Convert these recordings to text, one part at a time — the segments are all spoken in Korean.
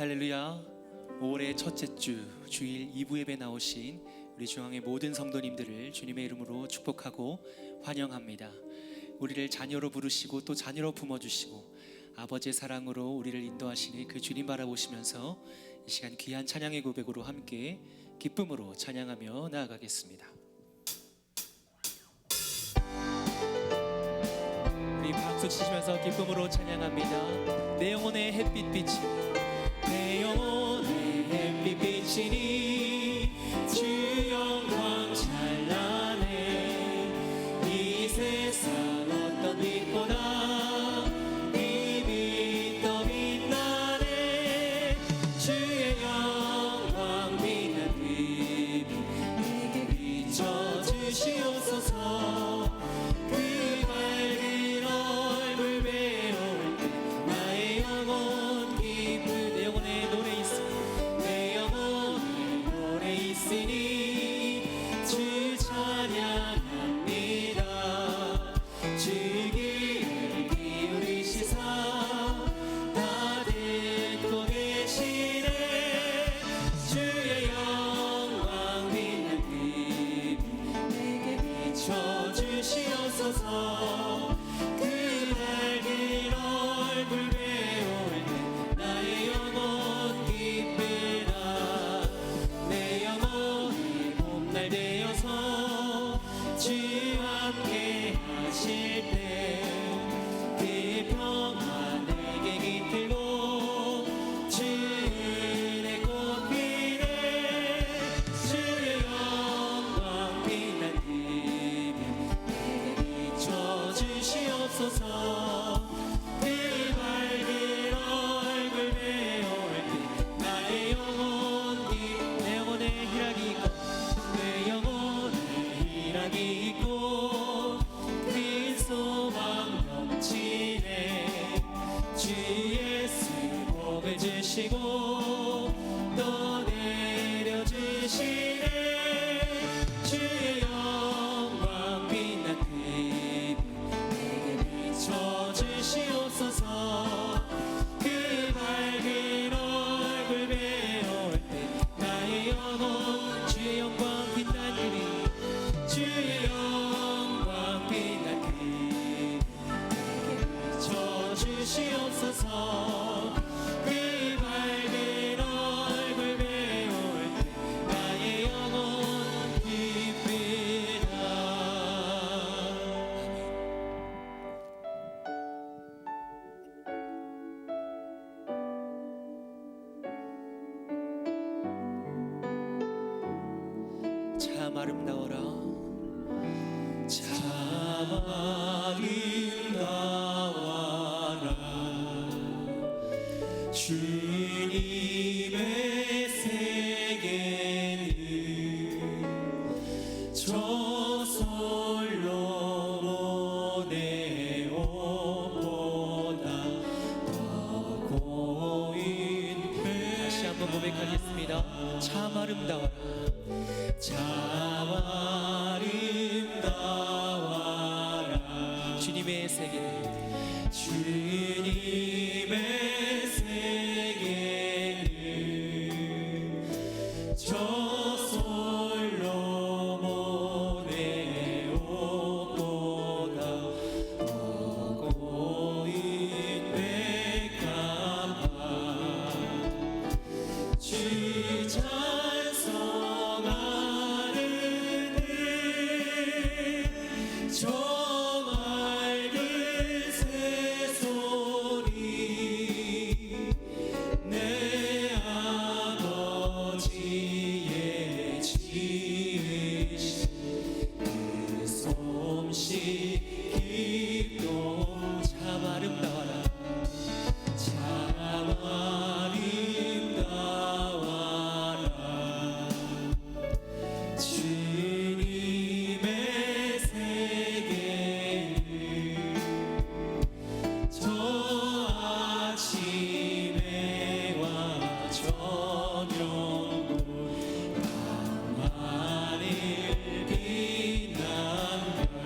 할렐루야. 5월의 첫째 주 주일 2부 예배 나오신 우리 중앙의 모든 성도님들을 주님의 이름으로 축복하고 환영합니다. 우리를 자녀로 부르시고 또 자녀로 품어주시고 아버지의 사랑으로 우리를 인도하시는 그 주님 바라보시면서 이 시간 귀한 찬양의 고백으로 함께 기쁨으로 찬양하며 나아가겠습니다. 우리 박수 치시면서 기쁨으로 찬양합니다. 내 영혼의 햇빛빛이 내 영혼의 햇빛빛이니 주 영광 찬란해. 이 세상 어떤 빛보다 이 빛 더 빛나네. 주의 영광 빛난 빛 내게 비춰주시옵소서. 그 밝은 얼굴 배울 때 나의 영혼 기쁨. 내 영혼에 노래 있으니 내 영혼에 노래 있으니 주 찬양합니다. 주 귀를 기울이시사 다 듣고 계시네. 주의 영광 빛난 빛 내게 비춰주시옵소서. 그 밝은 얼굴 배울 때 나의 영혼 기쁘다. 내 영혼이 봄날 되어서 주 함께 하실 때 그 평화 내게 깃들고 주 은혜 꽃피네. 주의 영광 빛난 빛 내게 비춰주시옵소서. 그 밝은 얼굴 배울 때 나의 영혼 내 영혼에 희락이 있고 내 영혼에 희락이 있고 큰 소망 넘치네. 주 예수 복을 주시고 또 내려주시네. 주의 영광 빛난 빛 내게 비춰주시옵소서. 그 밝은 얼굴 배울 때 나의 영혼 주의 영광 빛난 빛 주의 영광 빛난 빛 내게 비춰주시옵소서. 그 밝은 얼굴 배울 때 나의 영혼 기쁘다. 참 아름다워라. 참 아름다워라. 주님의 세계는 저 솔로몬의 옷보다 더 고운 다시 한번 고백하겠습니다. 참 아름다워라. 참 아름다워라. 주님의 세계는 주님의 세계는 저 솔로몬의 옷보다 더 고운 백합화. 주 찬송하는 저 맑은 새소리 내 아버지의 지으신 그 솜씨 깊고 참 아름다워라. 참 아름다워라. 주님의 세계는 저 아침에와 저녁도 밤하늘 빛난 별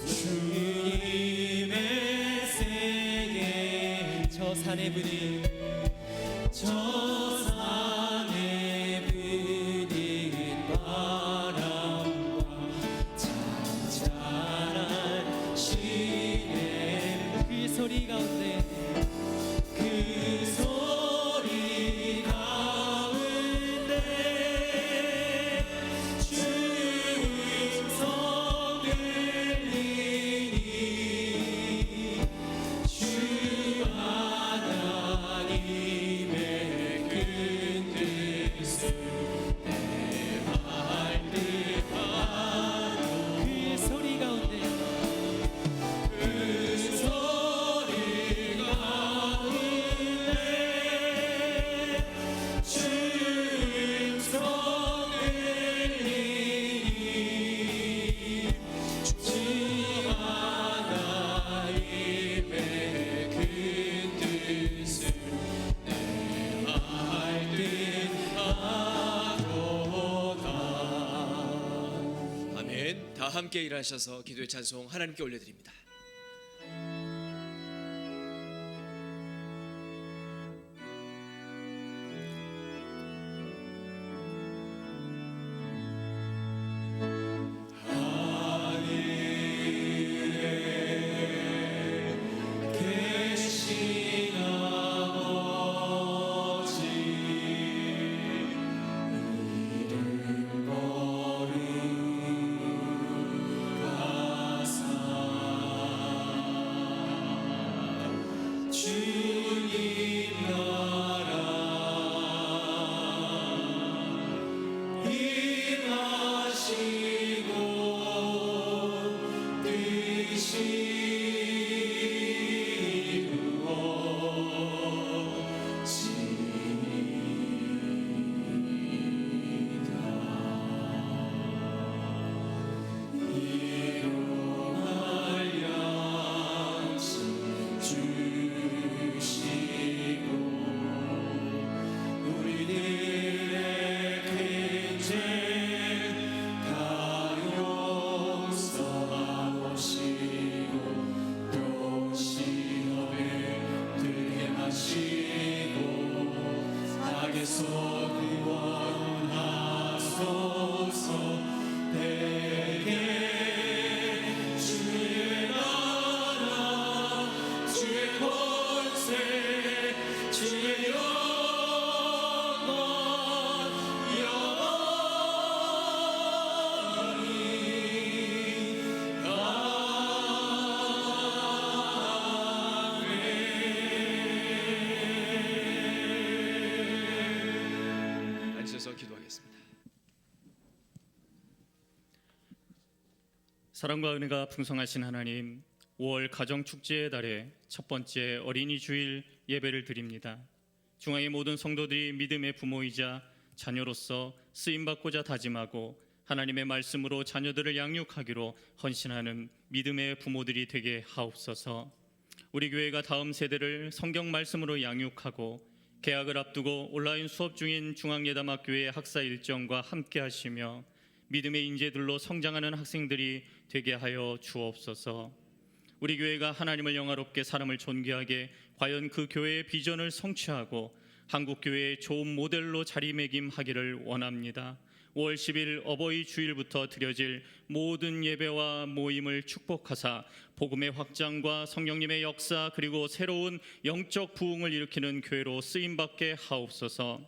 주님의 세계 저 산에 부는 바람과 잔잔한 시내 그 소리 가운데 다 함께 일하셔서 기도의 찬송 하나님께 올려드립니다. 기도하겠습니다. 사랑과 은혜가 풍성하신 하나님, 5월 가정축제의 달에 첫 번째 어린이 주일 예배를 드립니다. 중앙의 모든 성도들이 믿음의 부모이자 자녀로서 쓰임받고자 다짐하고 하나님의 말씀으로 자녀들을 양육하기로 헌신하는 믿음의 부모들이 되게 하옵소서. 우리 교회가 다음 세대를 성경 말씀으로 양육하고 개학을 앞두고 온라인 수업 중인 중앙예담학교의 학사 일정과 함께 하시며 믿음의 인재들로 성장하는 학생들이 되게 하여 주옵소서. 우리 교회가 하나님을 영화롭게 사람을 존귀하게 과연 그 교회의 비전을 성취하고 한국교회의 좋은 모델로 자리매김하기를 원합니다. 5월 10일 어버이 주일부터 드려질 모든 예배와 모임을 축복하사 복음의 확장과 성령님의 역사 그리고 새로운 영적 부흥을 일으키는 교회로 쓰임받게 하옵소서.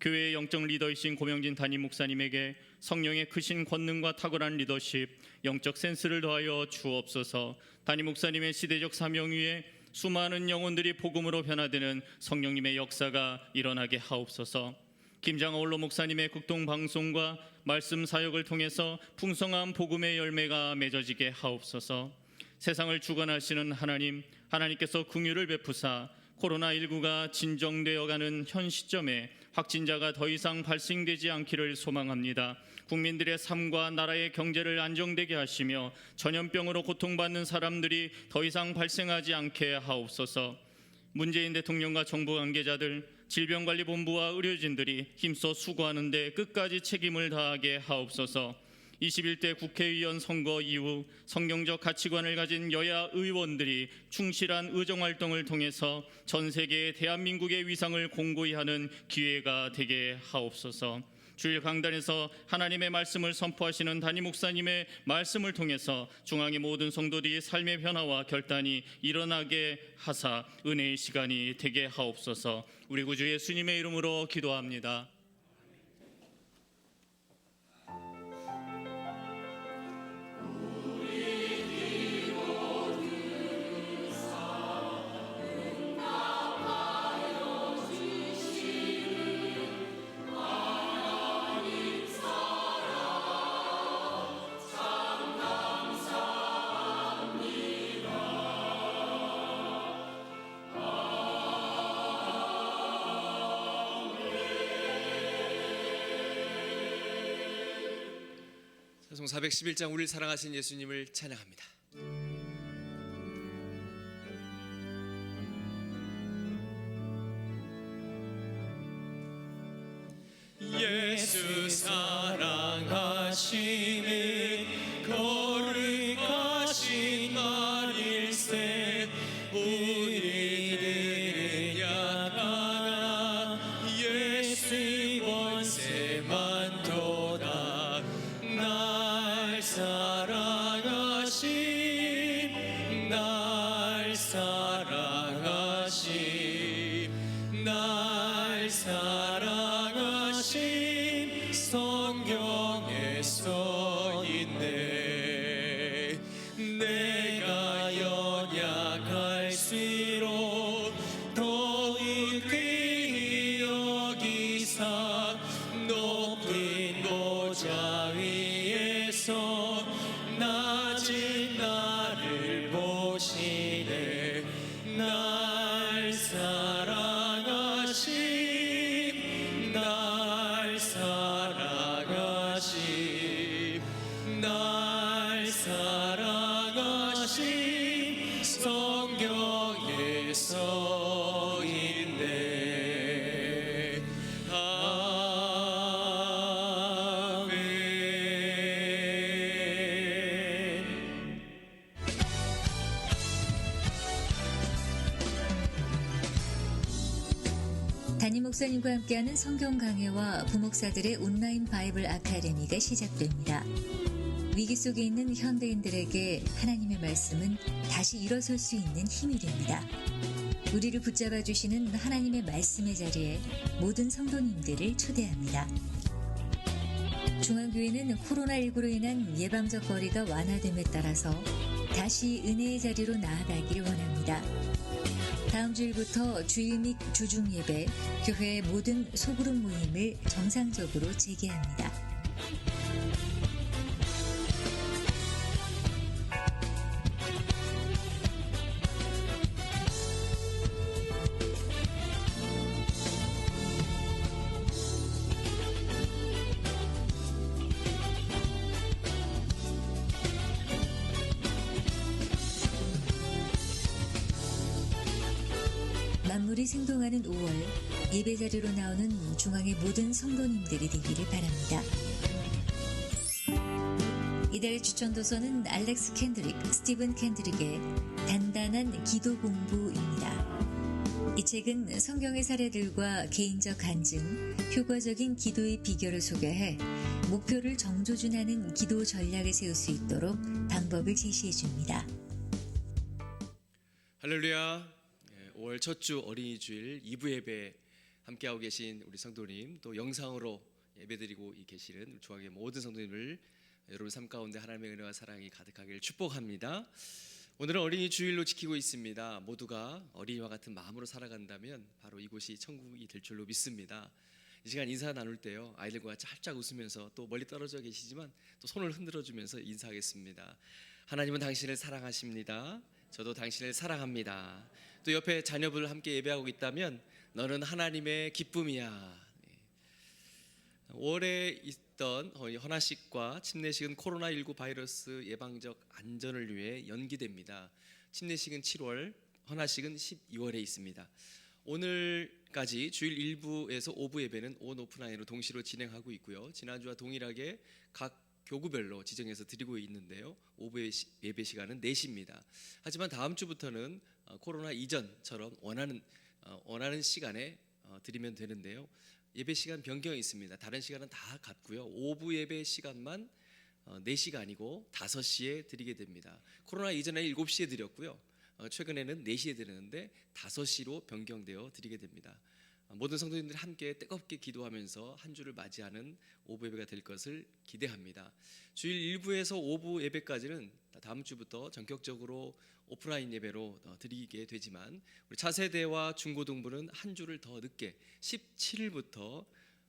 교회의 영적 리더이신 고명진 담임 목사님에게 성령의 크신 권능과 탁월한 리더십, 영적 센스를 더하여 주옵소서. 담임 목사님의 시대적 사명 위에 수많은 영혼들이 복음으로 변화되는 성령님의 역사가 일어나게 하옵소서. 김장하 홀로 목사님의 국동방송과 말씀 사역을 통해서 풍성한 복음의 열매가 맺어지게 하옵소서. 세상을 주관하시는 하나님, 하나님께서 긍휼을 베푸사 코로나19가 진정되어가는 현 시점에 확진자가 더 이상 발생되지 않기를 소망합니다. 국민들의 삶과 나라의 경제를 안정되게 하시며 전염병으로 고통받는 사람들이 더 이상 발생하지 않게 하옵소서. 문재인 대통령과 정부 관계자들, 질병관리본부와 의료진들이 힘써 수고하는데 끝까지 책임을 다하게 하옵소서. 21대 국회의원 선거 이후 성경적 가치관을 가진 여야 의원들이 충실한 의정활동을 통해서 전 세계 대한민국의 위상을 공고히 하는 기회가 되게 하옵소서. 주일 강단에서 하나님의 말씀을 선포하시는 담임 목사님의 말씀을 통해서 중앙의 모든 성도들이 삶의 변화와 결단이 일어나게 하사 은혜의 시간이 되게 하옵소서. 우리 구주 예수님의 이름으로 기도합니다. 찬송 411장 우리를 사랑하신 예수님을 찬양합니다. 예수 사랑하시는 거룩하신 말일세 우리들은 약하나 예수의 권세만 도다 날 사랑하신 날 사랑하신 날 사랑하신 성경에 써있네. 내가 연약할수록 더욱 귀히 여기사 높은 보좌 위에서 낮은 나를 보시네. 날 사랑하신 날 사랑하신 날 사랑하신 성경에 써있네. 아멘. 담임 목사님과 함께하는 성경 강해와 부목사들의 온라인 바이블 아카데미가 시작됩니다. 위기 속에 있는 현대인들에게 하나님의 말씀은 다시 일어설 수 있는 힘이 됩니다. 우리를 붙잡아 주시는 하나님의 말씀의 자리에 모든 성도님들을 초대합니다. 중앙교회는 코로나19로 인한 예방적 거리가 완화됨에 따라서 다시 은혜의 자리로 나아가기를 원합니다. 다음 주일부터 주일 및 주중 예배, 교회의 모든 소그룹 모임을 정상적으로 재개합니다. 만물이 생동하는 5월 예배 자리로 나오는 중앙의 모든 성도님들이 되기를 바랍니다. 이달 추천 도서는 알렉스 캔드릭, 스티븐 캔드릭의 단단한 기도 공부입니다. 이 책은 성경의 사례들과 개인적 간증, 효과적인 기도의 비결을 소개해 목표를 정조준하는 기도 전략을 세울 수 있도록 방법을 제시해 줍니다. 할렐루야. 5월 첫 주 어린이 주일 2부 예배 함께하고 계신 우리 성도님, 또 영상으로 예배드리고 계시는 중앙의 모든 성도님을 여러분 삶 가운데 하나님의 은혜와 사랑이 가득하길 축복합니다. 오늘은 어린이 주일로 지키고 있습니다. 모두가 어린이와 같은 마음으로 살아간다면 바로 이곳이 천국이 될 줄로 믿습니다. 이 시간 인사 나눌 때요, 아이들과 살짝 웃으면서 또 멀리 떨어져 계시지만 또 손을 흔들어주면서 인사하겠습니다. 하나님은 당신을 사랑하십니다. 저도 당신을 사랑합니다. 또 옆에 자녀분을 함께 예배하고 있다면 너는 하나님의 기쁨이야. 5월에 있던 헌화식과 침례식은 코로나19 바이러스 예방적 안전을 위해 연기됩니다. 침례식은 7월, 헌화식은 12월에 있습니다. 오늘까지 주일 1부에서 5부 예배는 온 오프라인으로 동시로 진행하고 있고요. 지난주와 동일하게 각 교구별로 지정해서 드리고 있는데요. 오후 예배 시간은 4시입니다. 하지만 다음 주부터는 코로나 이전처럼 원하는 시간에 드리면 되는데요. 예배 시간 변경이 있습니다. 다른 시간은 다 같고요. 오후 예배 시간만 4시가 아니고 5시에 드리게 됩니다. 코로나 이전에 7시에 드렸고요. 최근에는 4시에 드리는데 5시로 변경되어 드리게 됩니다. 모든 성도님들이 함께 뜨겁게 기도하면서 한 주를 맞이하는 오후 예배가 될 것을 기대합니다. 주일 1부에서 오후 예배까지는 다음 주부터 전격적으로 오프라인 예배로 드리게 되지만 우리 차세대와 중고등부는 한 주를 더 늦게 17일부터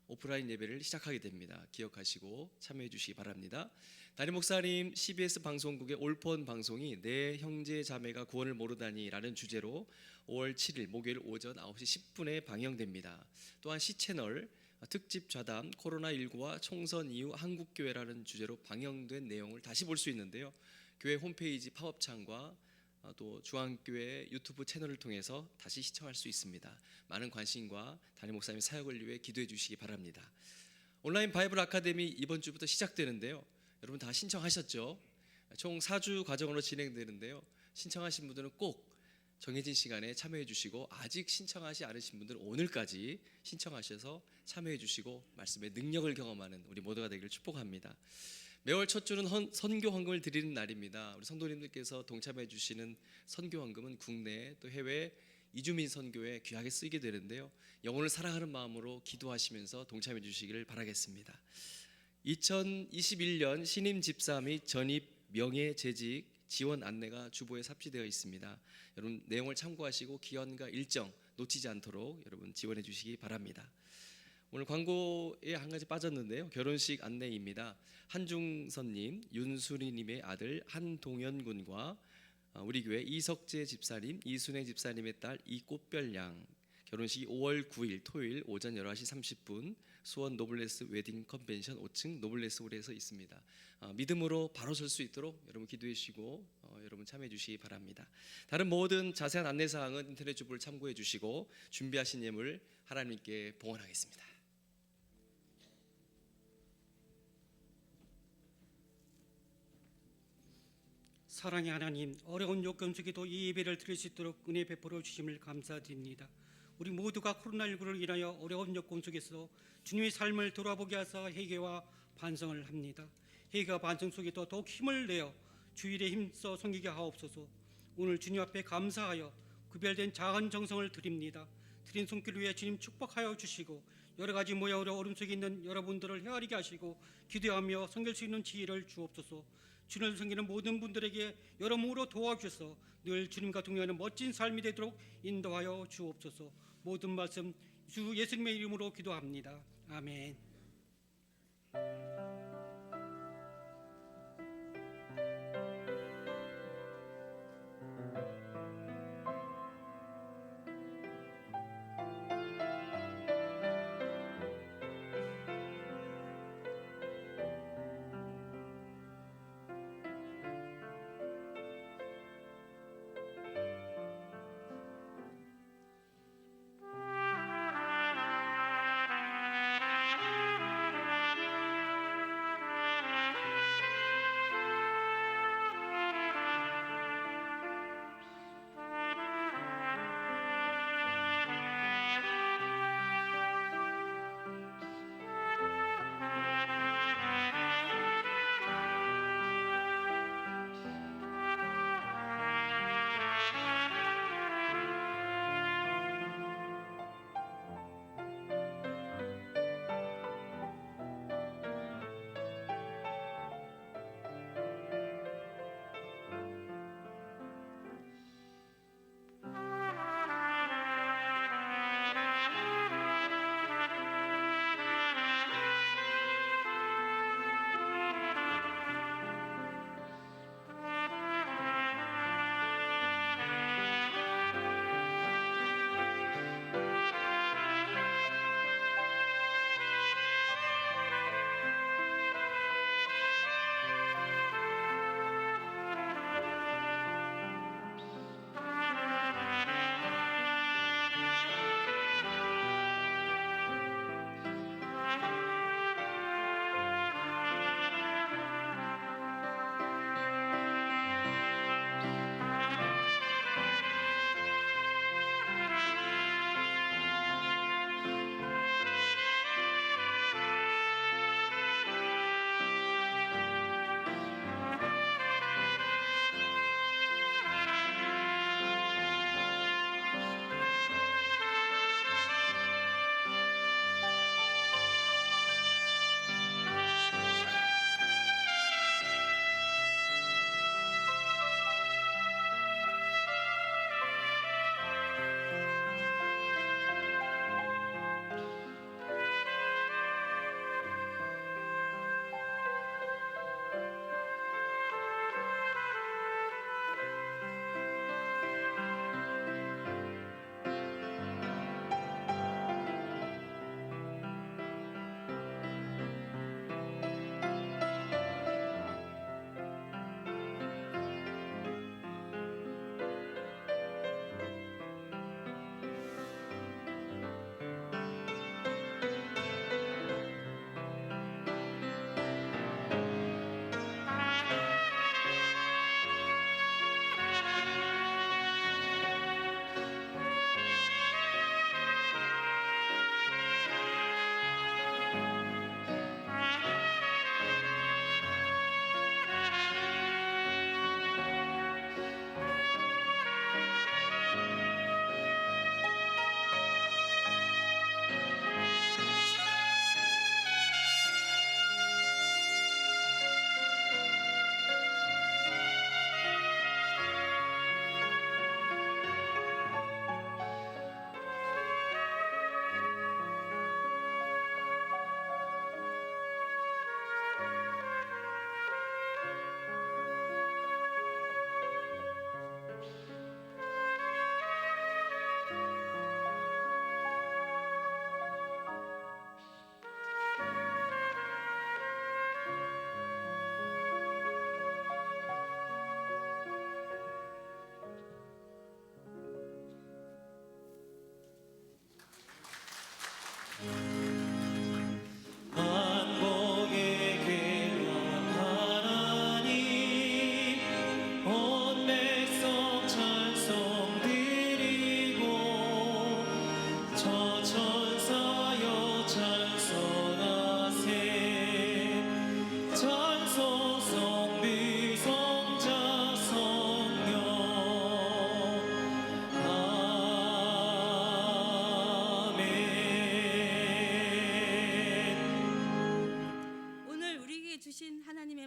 오프라인 예배를 시작하게 됩니다. 기억하시고 참여해 주시기 바랍니다. 담임 목사님 CBS 방송국의 올폰 방송이 내 형제 자매가 구원을 모르다니라는 주제로 5월 7일 목요일 오전 9시 10분에 방영됩니다. 또한 C채널 특집 좌담 코로나19와 총선 이후 한국교회라는 주제로 방영된 내용을 다시 볼 수 있는데요. 교회 홈페이지 팝업창과 또 중앙교회 유튜브 채널을 통해서 다시 시청할 수 있습니다. 많은 관심과 담임 목사님 사역을 위해 기도해 주시기 바랍니다. 온라인 바이블 아카데미 이번 주부터 시작되는데요. 여러분 다 신청하셨죠? 총 4주 과정으로 진행되는데요. 신청하신 분들은 꼭 정해진 시간에 참여해 주시고 아직 신청하지 않으신 분들은 오늘까지 신청하셔서 참여해 주시고 말씀의 능력을 경험하는 우리 모두가 되기를 축복합니다. 매월 첫 주는 선교 헌금을 드리는 날입니다. 우리 성도님들께서 동참해 주시는 선교 헌금은 국내 또 해외 이주민 선교에 귀하게 쓰이게 되는데요. 영혼을 사랑하는 마음으로 기도하시면서 동참해 주시기를 바라겠습니다. 2021년 신임 집사 및 전입 명예재직 지원 안내가 주보에 삽입되어 있습니다. 여러분 내용을 참고하시고 기한과 일정 놓치지 않도록 여러분 지원해 주시기 바랍니다. 오늘 광고에 한 가지 빠졌는데요. 결혼식 안내입니다. 한중선님, 윤수리님의 아들 한동현 군과 우리 교회 이석재 집사님, 이순혜 집사님의 딸 이꽃별양 결혼식이 5월 9일 토요일 오전 11시 30분 수원 노블레스 웨딩 컨벤션 5층 노블레스 홀에서 있습니다. 믿음으로 바로 설 수 있도록 여러분 기도해 주시고 여러분 참여해 주시기 바랍니다. 다른 모든 자세한 안내 사항은 인터넷 주보를 참고해 주시고 준비하신 예물 하나님께 봉헌하겠습니다. 사랑의 하나님, 어려운 요건 속에도 이 예배를 드릴 수 있도록 은혜 베풀어 주심을 감사드립니다. 우리 모두가 코로나19를 인하여 어려운 여건 속에서 주님의 삶을 돌아보게 하사 회개와 반성을 합니다. 회개와 반성 속에도 더욱 힘을 내어 주일에 힘써 섬기게 하옵소서. 오늘 주님 앞에 감사하여 구별된 작은 정성을 드립니다. 드린 손길 위에 주님 축복하여 주시고 여러 가지 모양으로 어려움 속에 있는 여러분들을 헤아리게 하시고 기도하며 섬길 수 있는 지혜를 주옵소서. 주님을 섬기는 모든 분들에게 여러모로 도와주셔서 늘 주님과 동행하는 멋진 삶이 되도록 인도하여 주옵소서. 모든 말씀 주 예수님의 이름으로 기도합니다. 아멘.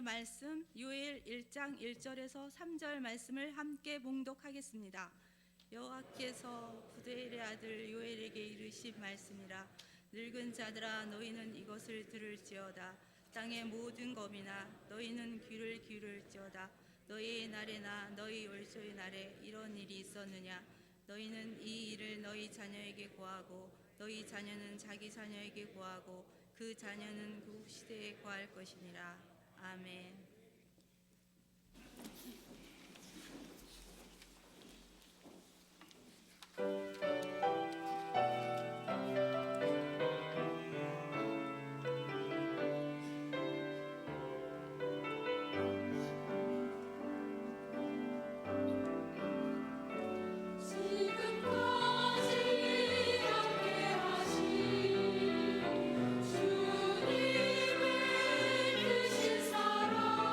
말씀 요엘 1장 1절에서 3절 말씀을 함께 봉독하겠습니다. 여호와께서 부드엘의 아들 요엘에게 이르신 말씀이라. 늙은 자들아 너희는 이것을 들을지어다. 땅의 모든 검이나 너희는 귀를 기울일지어다. 너희의 날에나 너희 열조의 날에 이런 일이 있었느냐. 너희는 이 일을 너희 자녀에게 고하고 너희 자녀는 자기 자녀에게 고하고 그 자녀는 그 시대에 고할 것이니라. 아멘. 주님을 주신 사랑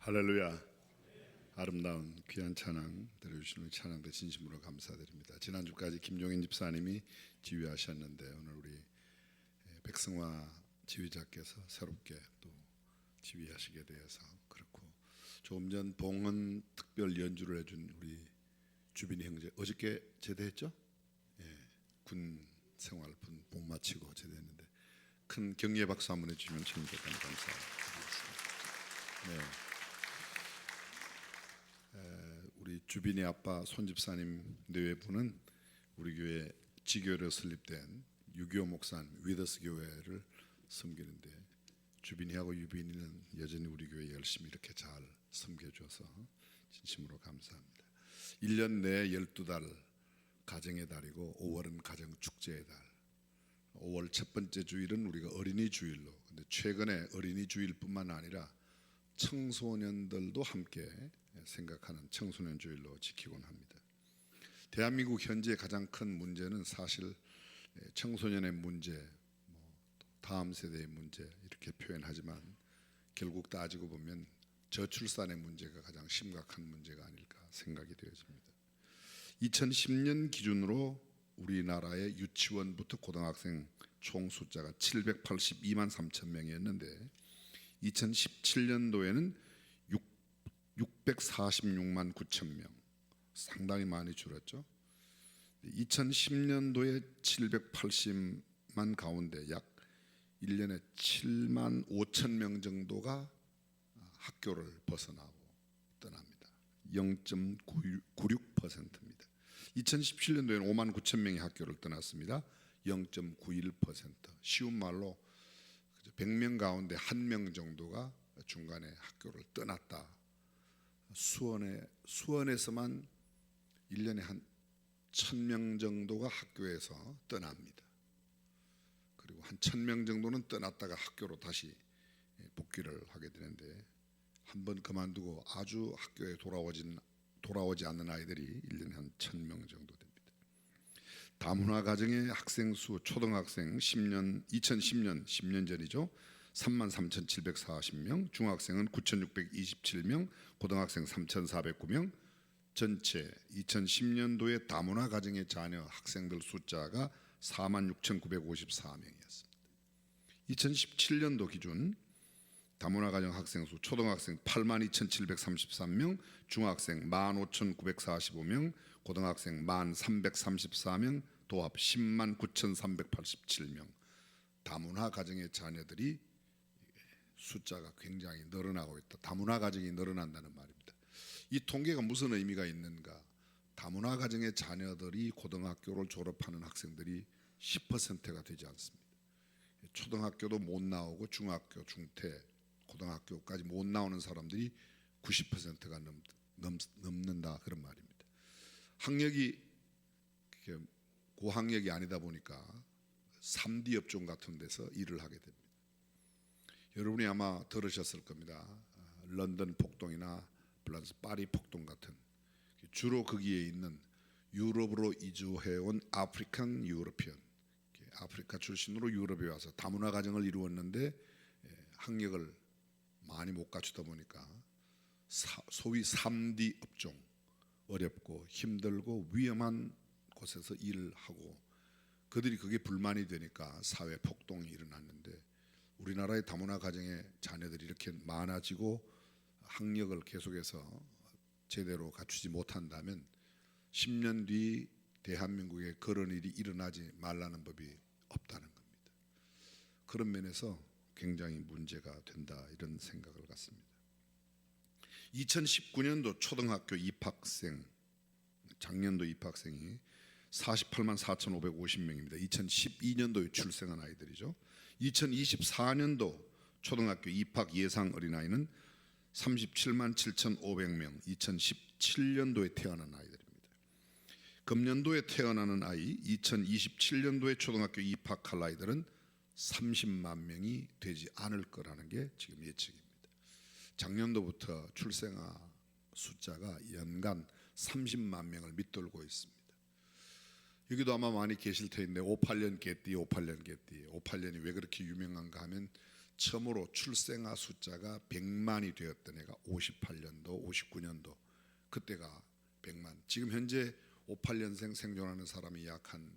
할렐루야. 아름다운 귀한 찬양 들려주시는 찬양대 진심으로 감사드립니다. 지난주까지 김종인 집사님이 지휘하셨는데 오늘 우리 백승화 지휘자께서 새롭게 또 지휘하시게 되어서 그렇고, 조금 전 봉헌 특별 연주를 해준 우리 주빈이 형제 어저께 제대했죠? 예, 군 생활 복 마치고 제대했는데 큰 격려 박수 한번 해주시면 참 감사드리겠습니다. 네. 우리 주빈이 아빠 손집사님 내외부는 우리 교회 지교로 설립된 유교 목사님 위더스 교회를 섬기는데, 주빈이하고 유빈이는 여전히 우리 교회 열심히 이렇게 잘 섬겨줘서 진심으로 감사합니다. 1년 내에 12달 가정의 달이고 5월은 가정 축제의 달. 5월 첫 번째 주일은 우리가 어린이 주일로, 근데 최근에 어린이 주일뿐만 아니라 청소년들도 함께 생각하는 청소년 주일로 지키곤 합니다. 대한민국 현재 가장 큰 문제는 사실 청소년의 문제, 다음 세대의 문제 이렇게 표현하지만 결국 따지고 보면 저출산의 문제가 가장 심각한 문제가 아닐까 생각이 되어집니다. 2010년 기준으로 우리나라의 유치원부터 고등학생 총 숫자가 782만 3천 명이었는데 2017년도에는 646만 9천 명, 상당히 많이 줄었죠. 2010년도에 780만 가운데 약 1년에 7만 5천 명 정도가 학교를 벗어나고 떠납니다. 0.96%입니다. 2017년도에는 5만 9천 명이 학교를 떠났습니다. 0.91%. 쉬운 말로 100명 가운데 1명 정도가 중간에 학교를 떠났다. 수원에서만 1년에 한 1,000명 정도가 학교에서 떠납니다. 그리고 한 1,000명 정도는 떠났다가 학교로 다시 복귀를 하게 되는데, 한번 그만두고 아주 학교에 돌아오지 않는 아이들이 1년에 한 1,000명 정도 됩니다. 다문화 가정의 학생 수, 초등학생 2010년 10년 전이죠. 33,740명, 중학생은 9,627명, 고등학생 3,409명. 전체 2010년도에 다문화 가정의 자녀 학생들 숫자가 46,954명이었습니다. 2017년도 기준 다문화 가정 학생 수, 초등학생 82,733명, 중학생 15,945명, 고등학생 1334명, 도합 109,387명. 다문화 가정의 자녀들이 숫자가 굉장히 늘어나고 있다. 다문화 가정이 늘어난다는 말입니다. 이 통계가 무슨 의미가 있는가? 다문화 가정의 자녀들이 고등학교를 졸업하는 학생들이 10%가 되지 않습니다. 초등학교도 못 나오고 중학교, 중퇴, 고등학교까지 못 나오는 사람들이 90%가 넘는다, 그런 말입니다. 학력이 고학력이 아니다 보니까 3D 업종 같은 데서 일을 하게 됩니다. 여러분이 아마 들으셨을 겁니다. 런던 폭동이나 프랑스 파리 폭동 같은, 주로 거기에 있는 유럽으로 이주해온 아프리칸 유러피언, 아프리카 출신으로 유럽에 와서 다문화 가정을 이루었는데 학력을 많이 못 갖추다 보니까 소위 3D 업종, 어렵고 힘들고 위험한 곳에서 일을 하고, 그들이 그게 불만이 되니까 사회 폭동이 일어났는데, 우리나라의 다문화 가정의 자녀들이 이렇게 많아지고 학력을 계속해서 제대로 갖추지 못한다면 10년 뒤 대한민국에 그런 일이 일어나지 말라는 법이 없다는 겁니다. 그런 면에서 굉장히 문제가 된다, 이런 생각을 갖습니다. 2019년도 초등학교 입학생, 작년도 입학생이 48만 4,550명입니다. 2012년도에 출생한 아이들이죠. 2024년도 초등학교 입학 예상 어린아이는 37만 7,500명, 2017년도에 태어난 아이들입니다. 금년도에 태어나는 아이, 2027년도에 초등학교 입학할 아이들은 30만 명이 되지 않을 거라는 게 지금 예측입니다. 작년도부터 출생아 숫자가 연간 30만 명을 밑돌고 있습니다. 여기도 아마 많이 계실 텐데 58년 개띠, 58년이 왜 그렇게 유명한가 하면 처음으로 출생아 숫자가 100만이 되었던 해가 58년도, 59년도 그때가 100만. 지금 현재 58년생 생존하는 사람이 약 한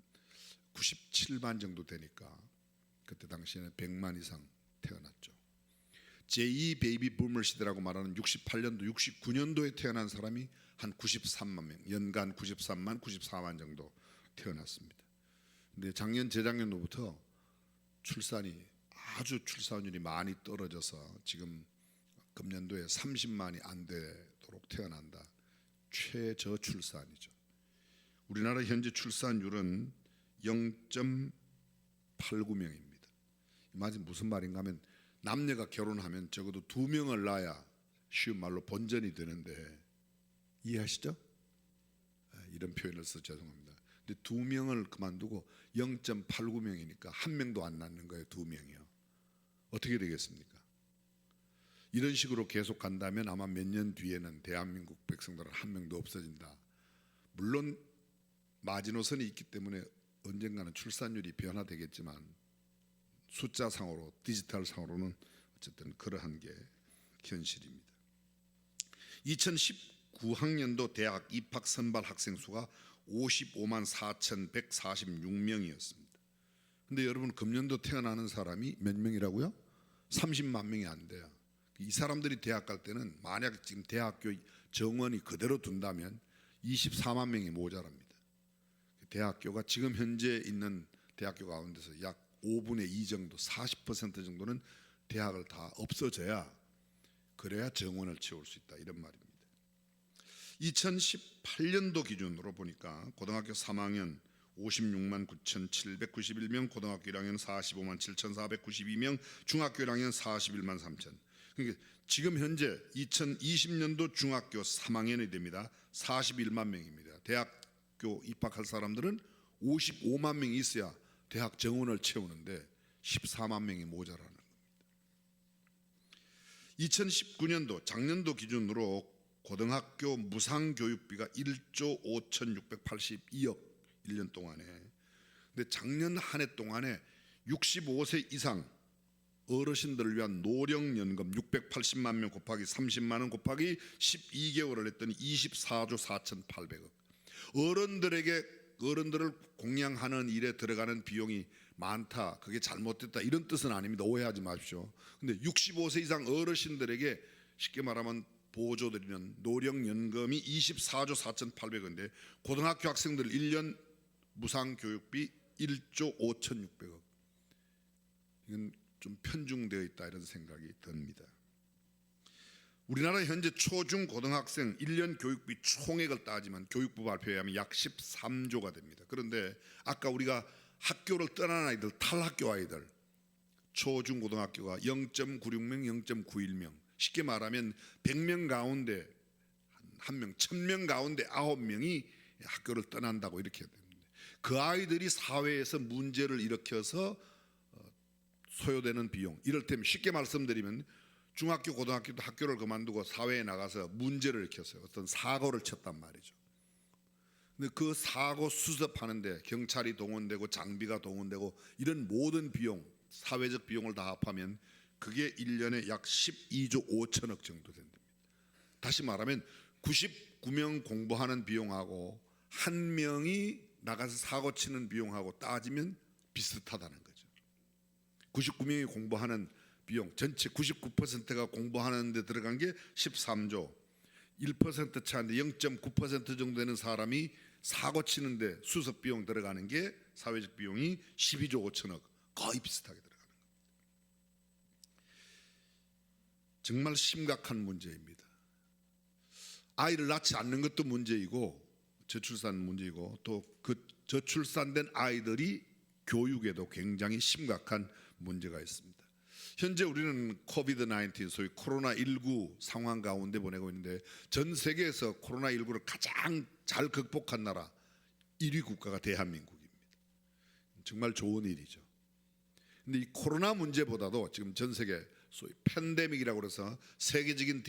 97만 정도 되니까 그때 당시에는 100만 이상 태어났죠. 제2 베이비 부머 시대라고 말하는 68년도, 69년도에 태어난 사람이 한 93만 명, 연간 93만, 94만 정도 태어났습니다. 근데 작년, 재작년도부터 출산이 아주 출산율이 많이 떨어져서 지금 금년도에 30만이 안 되도록 태어난다. 최저출산이죠. 우리나라 현재 출산율은 0.89명입니다. 맞은 무슨 말인가 하면 남녀가 결혼하면 적어도 2명을 낳아야 쉬운 말로 본전이 되는데 이해하시죠? 이런 표현을 써서 죄송합니다. 근데 2명을 그만두고 0.89명이니까 1명도 안 낳는 거예요. 2명이요. 어떻게 되겠습니까? 이런 식으로 계속 간다면 아마 몇 년 뒤에는 대한민국 백성들은 1명도 없어진다. 물론 마지노선이 있기 때문에 언젠가는 출산율이 변화되겠지만 숫자상으로 디지털상으로는 어쨌든 그러한 게 현실입니다. 2019학년도 대학 입학 선발 학생 수가 55만 4,146명이었습니다. 근데 여러분 금년도 태어나는 사람이 몇 명이라고요? 30만 명이 안 돼요. 이 사람들이 대학 갈 때는 만약 지금 대학교 정원이 그대로 둔다면 24만 명이 모자랍니다. 대학교가 지금 현재 있는 대학교 가운데서 약 5분의 2 정도, 40% 정도는 대학을 다 없어져야 그래야 정원을 채울 수 있다 이런 말입니다. 2018년도 기준으로 보니까 고등학교 3학년 56만 9,791명, 고등학교 1학년 45만 7,492명, 중학교 1학년 41만 3천. 그러니까 지금 현재 2020년도 중학교 3학년이 됩니다. 41만 명입니다. 대학교 입학할 사람들은 55만 명이 있어야 대학 정원을 채우는데 14만 명이 모자라는 겁니다. 2019년도 작년도 기준으로 고등학교 무상교육비가 1조 5,682억 1년 동안에. 근데 작년 한 해 동안에 65세 이상 어르신들을 위한 노령연금 680만 명 곱하기 30만 원 곱하기 12개월을 했더니 24조 4,800억. 어른들을 공양하는 일에 들어가는 비용이 많다, 그게 잘못됐다 이런 뜻은 아닙니다. 오해하지 마십시오. 근데 65세 이상 어르신들에게 쉽게 말하면 보조드리는 노령연금이 24조 4,800억인데 고등학교 학생들 1년 무상교육비 1조 5,600억. 이건 좀 편중되어 있다 이런 생각이 듭니다. 우리나라 현재 초중 고등학생 1년 교육비 총액을 따지면 교육부 발표에 의하면 약 13조가 됩니다. 그런데 아까 우리가 학교를 떠난 아이들, 탈학교 아이들, 초중 고등학교가 0.96명, 0.91명. 쉽게 말하면 100명 가운데 한 명, 1000명 가운데 9명이 학교를 떠난다고 이렇게 됩니다. 그 아이들이 사회에서 문제를 일으켜서 소요되는 비용, 이를테면 쉽게 말씀드리면 중학교, 고등학교도 학교를 그만두고 사회에 나가서 문제를 일으켰어요. 어떤 사고를 쳤단 말이죠. 근데 그 사고 수습하는데 경찰이 동원되고 장비가 동원되고 이런 모든 비용, 사회적 비용을 다 합하면 그게 1년에 약 12조 5천억 정도 된답니다. 다시 말하면 99명 공부하는 비용하고 한 명이 나가서 사고 치는 비용하고 따지면 비슷하다는 거죠. 99명이 공부하는 비용, 전체 99%가 공부하는 데 들어간 게 13조, 1% 차인데 0.9% 정도 되는 사람이 사고 치는데 수습 비용 들어가는 게 사회적 비용이 12조 5천억, 거의 비슷하게 들어가는 겁니다. 정말 심각한 문제입니다. 아이를 낳지 않는 것도 문제이고 저출산 문제이고 또 그 저출산된 아이들이 교육에도 굉장히 심각한 문제가 있습니다. 현재 우리는 코비드-19 소위 코로나19 상황 가운데 보내고 있는데 전 세계에서 코로나19를 가장 잘 극복한 나라 1위 국가가 대한민국입니다. 정말 좋은 일이죠. 근데 이 코로나 문제보다도 지금 전 세계 소위 팬데믹이라고 해서 세계적인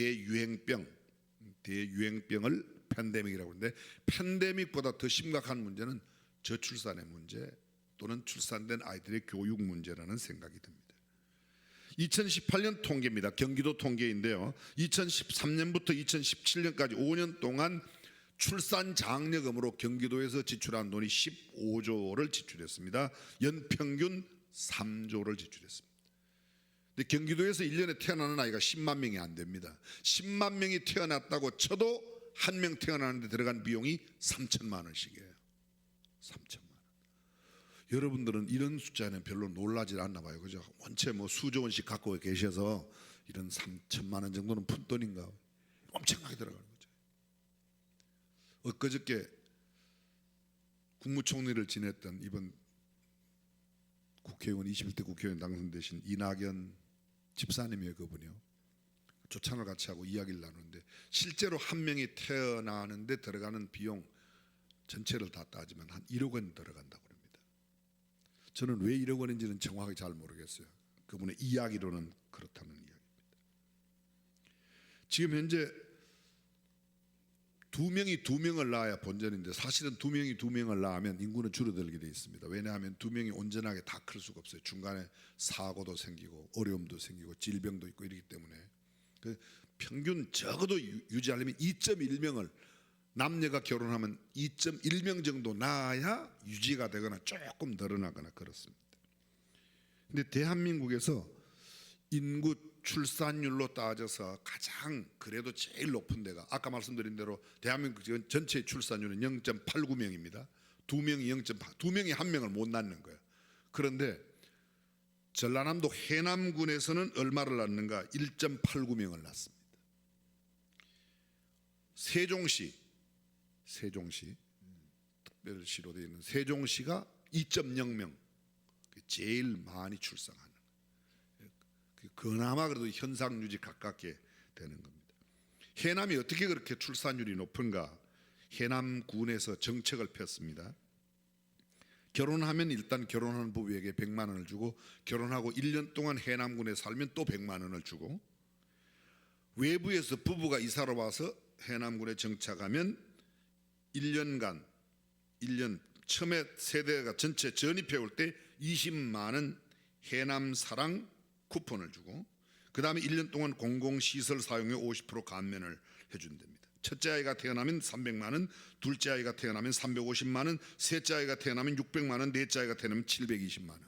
대유행병을 팬데믹이라고 하는데 팬데믹보다 더 심각한 문제는 저출산의 문제 또는 출산된 아이들의 교육 문제라는 생각이 듭니다. 2018년 통계입니다. 경기도 통계인데요. 2013년부터 2017년까지 5년 동안 출산 장려금으로 경기도에서 지출한 돈이 15조를 지출했습니다. 연평균 3조를 지출했습니다. 근데 경기도에서 1년에 태어나는 아이가 10만 명이 안 됩니다. 10만 명이 태어났다고 쳐도 한 명 태어나는데 들어간 비용이 3천만 원씩이에요. 3천만 원. 여러분들은 이런 숫자는 별로 놀라지 않나 봐요. 그죠? 원체 뭐 수조 원씩 갖고 계셔서 이런 3천만 원 정도는 푼돈인가 엄청나게 들어가는 거죠. 엊그저께 국무총리를 지냈던 이번 국회의원 21대 국회의원 당선되신 이낙연 집사님이에요. 그분이요. 조찬을 같이 하고 이야기를 나누는데 실제로 한 명이 태어나는데 들어가는 비용 전체를 다 따지면 한 1억 원 들어간다고 합니다. 저는 왜 1억 원인지는 정확하게 잘 모르겠어요. 그분의 이야기로는 그렇다는 이야기입니다. 지금 현재 2명이 2명을 낳아야 본전인데 사실은 2명이 2명을 낳으면 인구는 줄어들게 되어 있습니다. 왜냐하면 2명이 온전하게 다 클 수가 없어요. 중간에 사고도 생기고 어려움도 생기고 질병도 있고 이러기 때문에 평균 적어도 유지하려면 2.1명을 남녀가 결혼하면 2.1명 정도 낳아야 유지가 되거나 조금 늘어나거나 그렇습니다. 근데 대한민국에서 인구 출산율로 따져서 가장 그래도 제일 높은 데가 아까 말씀드린 대로 대한민국 전체 출산율은 0.89명입니다. 2명이 2명이 한 명을 못 낳는 거예요. 그런데 전라남도 해남군에서는 얼마를 낳는가? 1.89명을 낳습니다. 세종시 특별시로 되어 있는 세종시가 2.0명, 제일 많이 출산하는. 그나마 그래도 현상 유지 가깝게 되는 겁니다. 해남이 어떻게 그렇게 출산율이 높은가? 해남군에서 정책을 폈습니다. 결혼하면 일단 결혼하는 부부에게 100만 원을 주고 결혼하고 1년 동안 해남군에 살면 또 100만 원을 주고 외부에서 부부가 이사를 와서 해남군에 정착하면 1년 처음에 세대가 전체 전입해 올 때 20만 원 해남사랑 쿠폰을 주고 그 다음에 1년 동안 공공시설 사용에 50% 감면을 해준답니다. 첫째 아이가 태어나면 300만 원, 둘째 아이가 태어나면 350만 원, 셋째 아이가 태어나면 600만 원, 넷째 아이가 태어나면 720만 원.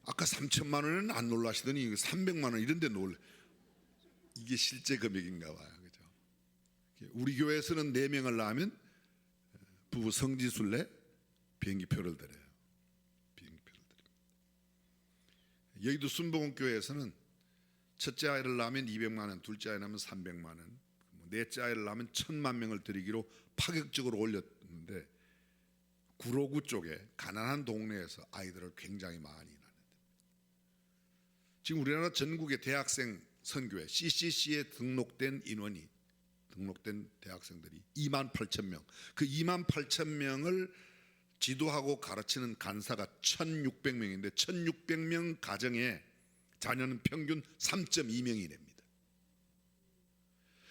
아까 3천만 원은 안 놀라시더니 300만 원 이런 데 놀래. 이게 실제 금액인가 봐요. 그죠? 우리 교회에서는 4명을 낳으면 부부 성지순례 비행기표를 드려요. 여의도 순복음교회에서는 첫째 아이를 낳으면 200만 원, 둘째 아이 낳으면 300만 원, 넷째 아이를 낳으면 1,000만 명을 드리기로 파격적으로 올렸는데 구로구 쪽에 가난한 동네에서 아이들을 굉장히 많이 낳는다. 지금 우리나라 전국의 대학생 선교회 CCC에 등록된 인원이 등록된 대학생들이 28,000명. 그 28,000명을 지도하고 가르치는 간사가 1,600명인데 1,600명 가정에 자녀는 평균 3.2명이 됩니다.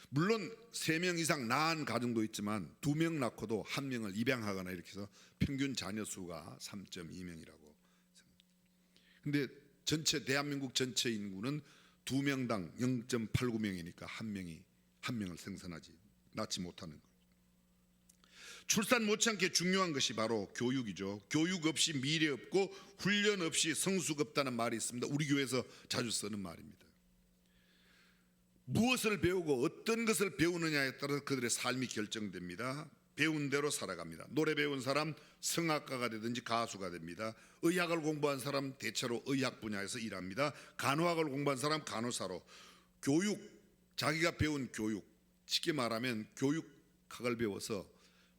물론 3명 이상 낳은 가정도 있지만 2명 낳고도 1명을 입양하거나 이렇게 해서 평균 자녀 수가 3.2명이라고. 근데 전체 대한민국 전체 인구는 2명당 0.89명이니까 한 명을 낳지 못하는 거예요. 출산 못지않게 중요한 것이 바로 교육이죠. 교육 없이 미래 없고 훈련 없이 성숙 없다는 말이 있습니다. 우리 교회에서 자주 쓰는 말입니다. 무엇을 배우고 어떤 것을 배우느냐에 따라서 그들의 삶이 결정됩니다. 배운 대로 살아갑니다. 노래 배운 사람 성악가가 되든지 가수가 됩니다. 의학을 공부한 사람 대체로 의학 분야에서 일합니다. 간호학을 공부한 사람 간호사로. 교육, 자기가 배운 교육, 쉽게 말하면 교육학을 배워서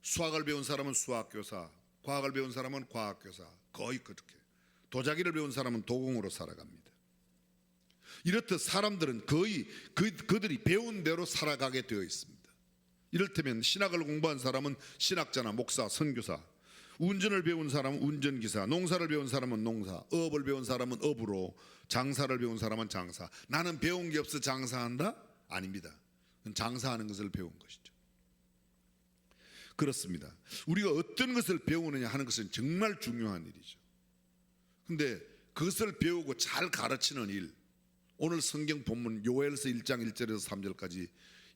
수학을 배운 사람은 수학교사, 과학을 배운 사람은 과학교사, 거의 그렇게. 도자기를 배운 사람은 도공으로 살아갑니다. 이렇듯 사람들은 거의 그들이 배운 대로 살아가게 되어 있습니다. 이를테면 신학을 공부한 사람은 신학자나 목사, 선교사, 운전을 배운 사람은 운전기사, 농사를 배운 사람은 농사, 업을 배운 사람은 업으로, 장사를 배운 사람은 장사. 나는 배운 게 없어 장사한다? 아닙니다. 장사하는 것을 배운 것이죠. 그렇습니다. 우리가 어떤 것을 배우느냐 하는 것은 정말 중요한 일이죠. 근데 그것을 배우고 잘 가르치는 일. 오늘 성경 본문 요엘서 1장 1절에서 3절까지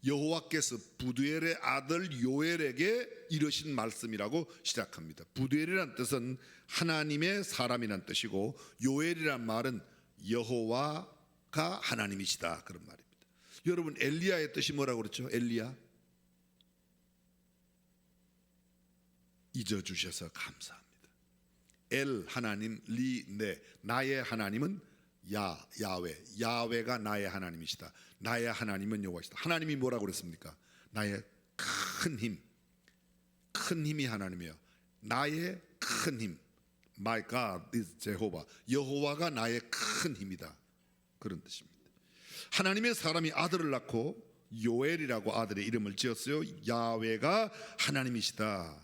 여호와께서 부두엘의 아들 요엘에게 이르신 말씀이라고 시작합니다. 부두엘이란 뜻은 하나님의 사람이란 뜻이고 요엘이란 말은 여호와가 하나님이시다 그런 말입니다. 여러분 엘리야의 뜻이 뭐라고 그랬죠? 엘리야 잊어주셔서 감사합니다. 엘 하나님, 리 네 나의 하나님은 야외, 야외가 나의 하나님이시다. 나의 하나님은 여호와시다. 하나님이 뭐라고 그랬습니까? 나의 큰 힘, 큰 힘이 하나님이에요. 나의 큰 힘, My God is Jehovah. 여호와가 나의 큰 힘이다. 그런 뜻입니다. 하나님의 사람이 아들을 낳고 요엘이라고 아들의 이름을 지었어요. 야외가 하나님이시다.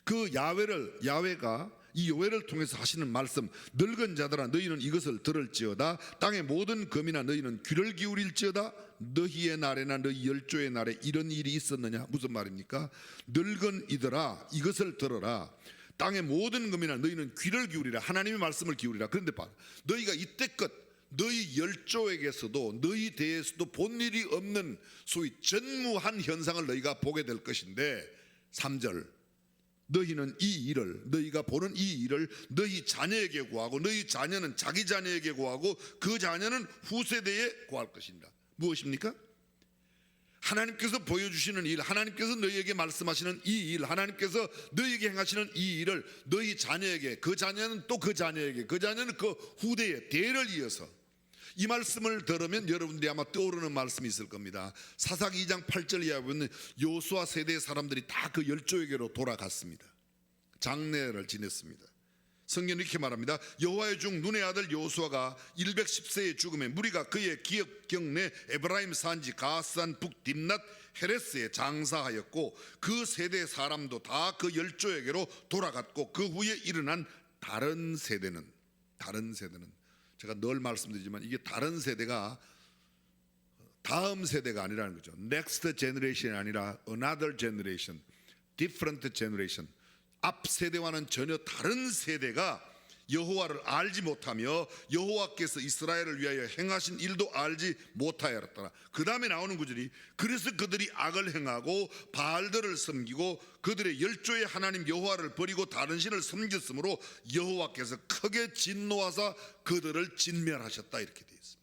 그 야외가 이 요엘을 통해서 하시는 말씀, 늙은 자들아 너희는 이것을 들을지어다. 땅의 모든 거민아 너희는 귀를 기울일지어다. 너희의 날에나 너희 열조의 날에 이런 일이 있었느냐? 무슨 말입니까? 늙은 이들아 이것을 들어라. 땅의 모든 거민아 너희는 귀를 기울이라. 하나님의 말씀을 기울이라. 그런데 봐라, 너희가 이때껏 너희 열조에게서도 너희 대에서도 본 일이 없는 소위 전무한 현상을 너희가 보게 될 것인데 3절 너희는 이 일을, 너희가 보는 이 일을 너희 자녀에게 구하고 너희 자녀는 자기 자녀에게 구하고 그 자녀는 후세대에 구할 것입니다. 무엇입니까? 하나님께서 보여주시는 일, 하나님께서 너희에게 말씀하시는 이 일, 하나님께서 너희에게 행하시는 이 일을 너희 자녀에게, 그 자녀는 또 그 자녀에게, 그 자녀는 그 후대에 대를 이어서 이 말씀을 들으면 여러분들이 아마 떠오르는 말씀이 있을 겁니다. 사사기 2장 8절 이하에 보면 요수아 세대의 사람들이 다 그 열조에게로 돌아갔습니다. 장례를 지냈습니다. 성경은 이렇게 말합니다. 여호와의 중 눈의 아들 요수아가 110세의 죽음에 무리가 그의 기업 경내 에브라임 산지 가산 북 딥낫 헤레스에 장사하였고 그 세대 사람도 다 그 열조에게로 돌아갔고 그 후에 일어난 다른 세대는 제가 늘 말씀드리지만 이게 다른 세대가 다음 세대가 아니라는 거죠. Next generation이 아니라 another generation, different generation. 앞 세대와는 전혀 다른 세대가 여호와를 알지 못하며 여호와께서 이스라엘을 위하여 행하신 일도 알지 못하였더라. 그 다음에 나오는 구절이 그래서 그들이 악을 행하고 바알들을 섬기고 그들의 열조의 하나님 여호와를 버리고 다른 신을 섬겼으므로 여호와께서 크게 진노하사 그들을 진멸하셨다. 이렇게 되어 있습니다.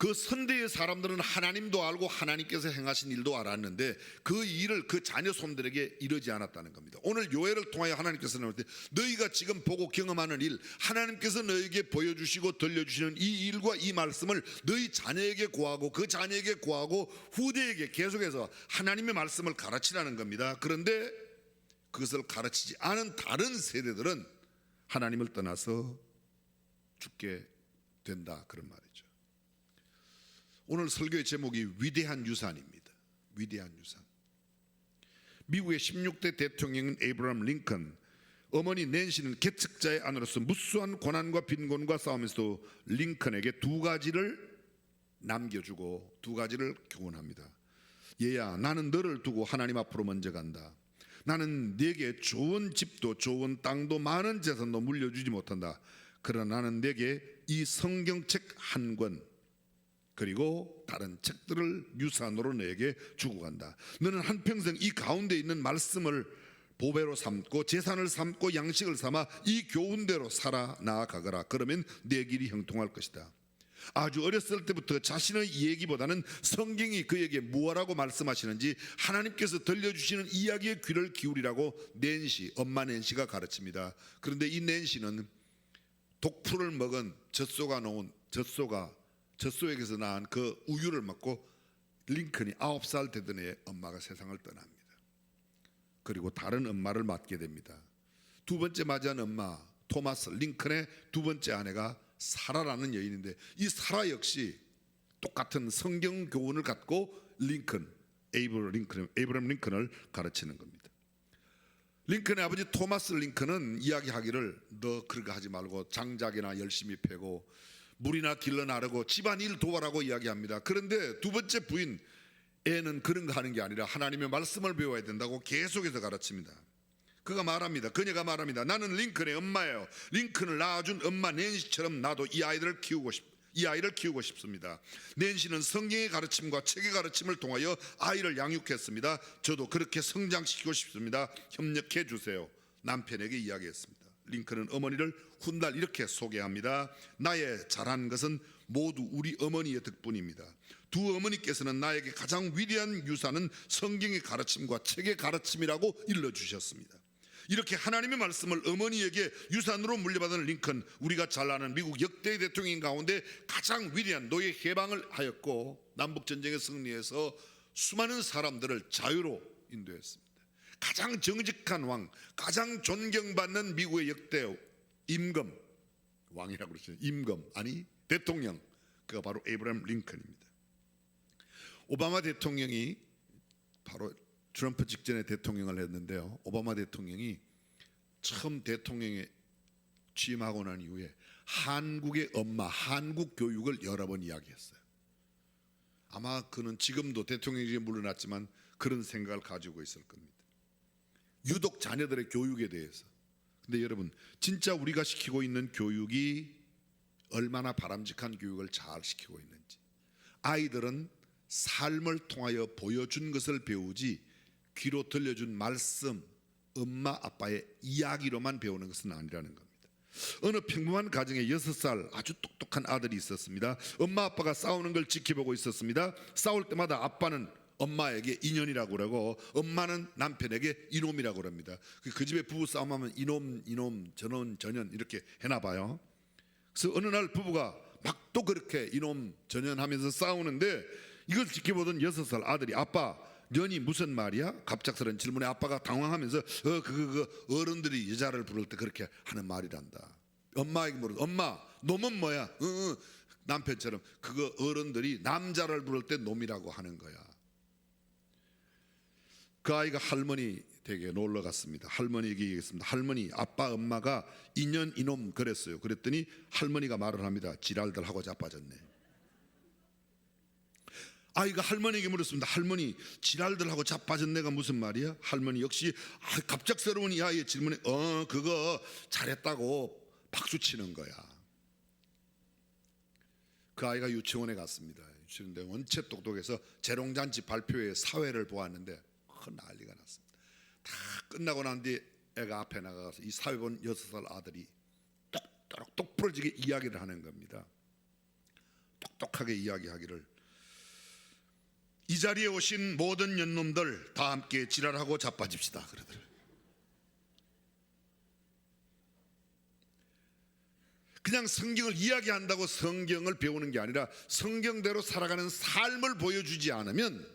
그 선대의 사람들은 하나님도 알고 하나님께서 행하신 일도 알았는데 그 일을 그 자녀 손들에게 이르지 않았다는 겁니다. 오늘 요엘을 통하여 하나님께서 나올 때 너희가 지금 보고 경험하는 일, 하나님께서 너희에게 보여주시고 들려주시는 이 일과 이 말씀을 너희 자녀에게 구하고 그 자녀에게 구하고 후대에게 계속해서 하나님의 말씀을 가르치라는 겁니다. 그런데 그것을 가르치지 않은 다른 세대들은 하나님을 떠나서 죽게 된다, 그런 말이죠. 오늘 설교의 제목이 위대한 유산입니다. 위대한 유산. 미국의 16대 대통령인 에이브러함 링컨, 어머니 낸시는 개척자의 아내로서 무수한 고난과 빈곤과 싸우면서도 링컨에게 두 가지를 남겨주고 두 가지를 교훈합니다. 얘야, 나는 너를 두고 하나님 앞으로 먼저 간다. 나는 네게 좋은 집도 좋은 땅도 많은 재산도 물려주지 못한다. 그러나 나는 네게 이 성경책 한 권 그리고 다른 책들을 유산으로 너에게 주고 간다. 너는 한평생 이 가운데 있는 말씀을 보배로 삼고 재산을 삼고 양식을 삼아 이 교훈대로 살아 나아가거라. 그러면 내 길이 형통할 것이다. 아주 어렸을 때부터 자신의 얘기보다는 성경이 그에게 무엇라고 말씀하시는지 하나님께서 들려주시는 이야기의 귀를 기울이라고 낸시, 엄마 낸시가 가르칩니다. 그런데 이 낸시는 독풀을 먹은 젖소에게서 낳은 그 우유를 먹고 링컨이 9살 되던 해에 엄마가 세상을 떠납니다. 그리고 다른 엄마를 맡게 됩니다. 두 번째 맞이한 엄마 토마스, 링컨의 두 번째 아내가 사라라는 여인인데 이 사라 역시 똑같은 성경 교훈을 갖고 에이브러함 링컨을 가르치는 겁니다. 링컨의 아버지 토마스 링컨은 이야기하기를 너 그렇게 하지 말고 장작이나 열심히 패고 물이나 길러 나르고 집안일 도와라고 이야기합니다. 그런데 두 번째 부인 애는 그런 거 하는 게 아니라 하나님의 말씀을 배워야 된다고 계속해서 가르칩니다. 그녀가 말합니다. 나는 링컨의 엄마예요. 링컨을 낳아준 엄마 낸시처럼 나도 이 아이를 키우고 싶습니다. 낸시는 성경의 가르침과 책의 가르침을 통하여 아이를 양육했습니다. 저도 그렇게 성장시키고 싶습니다. 협력해 주세요. 남편에게 이야기했습니다. 링컨은 어머니를 훗날 이렇게 소개합니다. 나의 잘한 것은 모두 우리 어머니의 덕분입니다. 두 어머니께서는 나에게 가장 위대한 유산은 성경의 가르침과 책의 가르침이라고 일러주셨습니다. 이렇게 하나님의 말씀을 어머니에게 유산으로 물려받은 링컨, 우리가 잘 아는 미국 역대 대통령 가운데 가장 위대한 노예 해방을 하였고 남북전쟁에 승리해서 수많은 사람들을 자유로 인도했습니다. 가장 정직한 왕, 가장 존경받는 미국의 역대 임금, 왕이라고 그러죠. 임금, 아니 대통령, 그가 바로 에이브라함 링컨입니다. 오바마 대통령이 바로 트럼프 직전에 대통령을 했는데요. 오바마 대통령이 처음 대통령에 취임하고 난 이후에 한국의 엄마, 한국 교육을 여러 번 이야기했어요. 아마 그는 지금도 대통령이 물러났지만 그런 생각을 가지고 있을 겁니다. 유독 자녀들의 교육에 대해서. 근데 여러분, 진짜 우리가 시키고 있는 교육이 얼마나 바람직한 교육을 잘 시키고 있는지. 아이들은 삶을 통하여 보여준 것을 배우지 귀로 들려준 말씀, 엄마 아빠의 이야기로만 배우는 것은 아니라는 겁니다. 어느 평범한 가정에 6살 아주 똑똑한 아들이 있었습니다. 엄마 아빠가 싸우는 걸 지켜보고 있었습니다. 싸울 때마다 아빠는 엄마에게 인연이라고 그러고 엄마는 남편에게 이놈이라고 그럽니다. 그 집에 부부 싸움하면 이놈 전연 이렇게 해나 봐요. 그래서 어느 날 부부가 막 또 그렇게 이놈 전연하면서 싸우는데 이걸 지켜보던 6살 아들이 아빠 년이 무슨 말이야? 갑작스런 질문에 아빠가 당황하면서 어른들이 여자를 부를 때 그렇게 하는 말이란다. 엄마에게 물어 엄마 놈은 뭐야? 남편처럼 그거 어른들이 남자를 부를 때 놈이라고 하는 거야. 그 아이가 할머니 댁에 놀러 갔습니다. 할머니에게 얘기했습니다. 할머니 아빠 엄마가 인연 이놈 그랬어요. 그랬더니 할머니가 말을 합니다. 지랄들 하고 자빠졌네. 아이가 할머니에게 물었습니다. 할머니 지랄들 하고 자빠졌네가 무슨 말이야? 할머니 역시 갑작스러운 이 아이의 질문에 그거 잘했다고 박수치는 거야. 그 아이가 유치원에 갔습니다. 유치원인데 원체 똑똑해서 재롱잔치 발표회 사회를 보았는데 큰 난리가 났습니다. 다 끝나고 난 뒤에 애가 앞에 나가서 이 사회 본 6살 아들이 똑부러지게 이야기를 하는 겁니다. 똑똑하게 이야기하기를 이 자리에 오신 모든 년놈들 다 함께 지랄하고 자빠집시다 그러더라고요. 그냥 성경을 이야기한다고 성경을 배우는 게 아니라 성경대로 살아가는 삶을 보여주지 않으면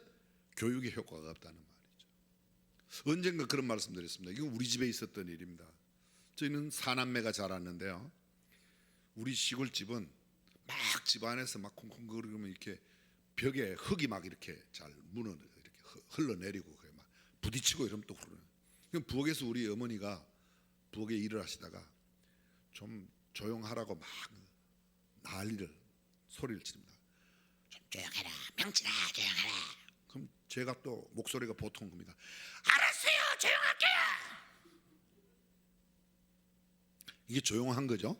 교육의 효과가 없다는 말이죠. 언젠가 그런 말씀드렸습니다. 이건 우리 집에 있었던 일입니다. 저희는 4남매가 자랐는데요. 우리 시골집은 막 집안에서 막 콩콩거리면 이렇게 벽에 흙이 막 이렇게 잘 무너 이렇게 흘러내리고 막 부딪히고 이러면 또 그러는. 그럼 부엌에서 우리 어머니가 부엌에 일을 하시다가 좀 조용하라고 막 난리를 소리를 지릅니다. 좀 조용해라, 명치라, 조용해라. 그럼 제가 또 목소리가 보통 겁니다. 알았어요, 조용할게요. 이게 조용한 거죠?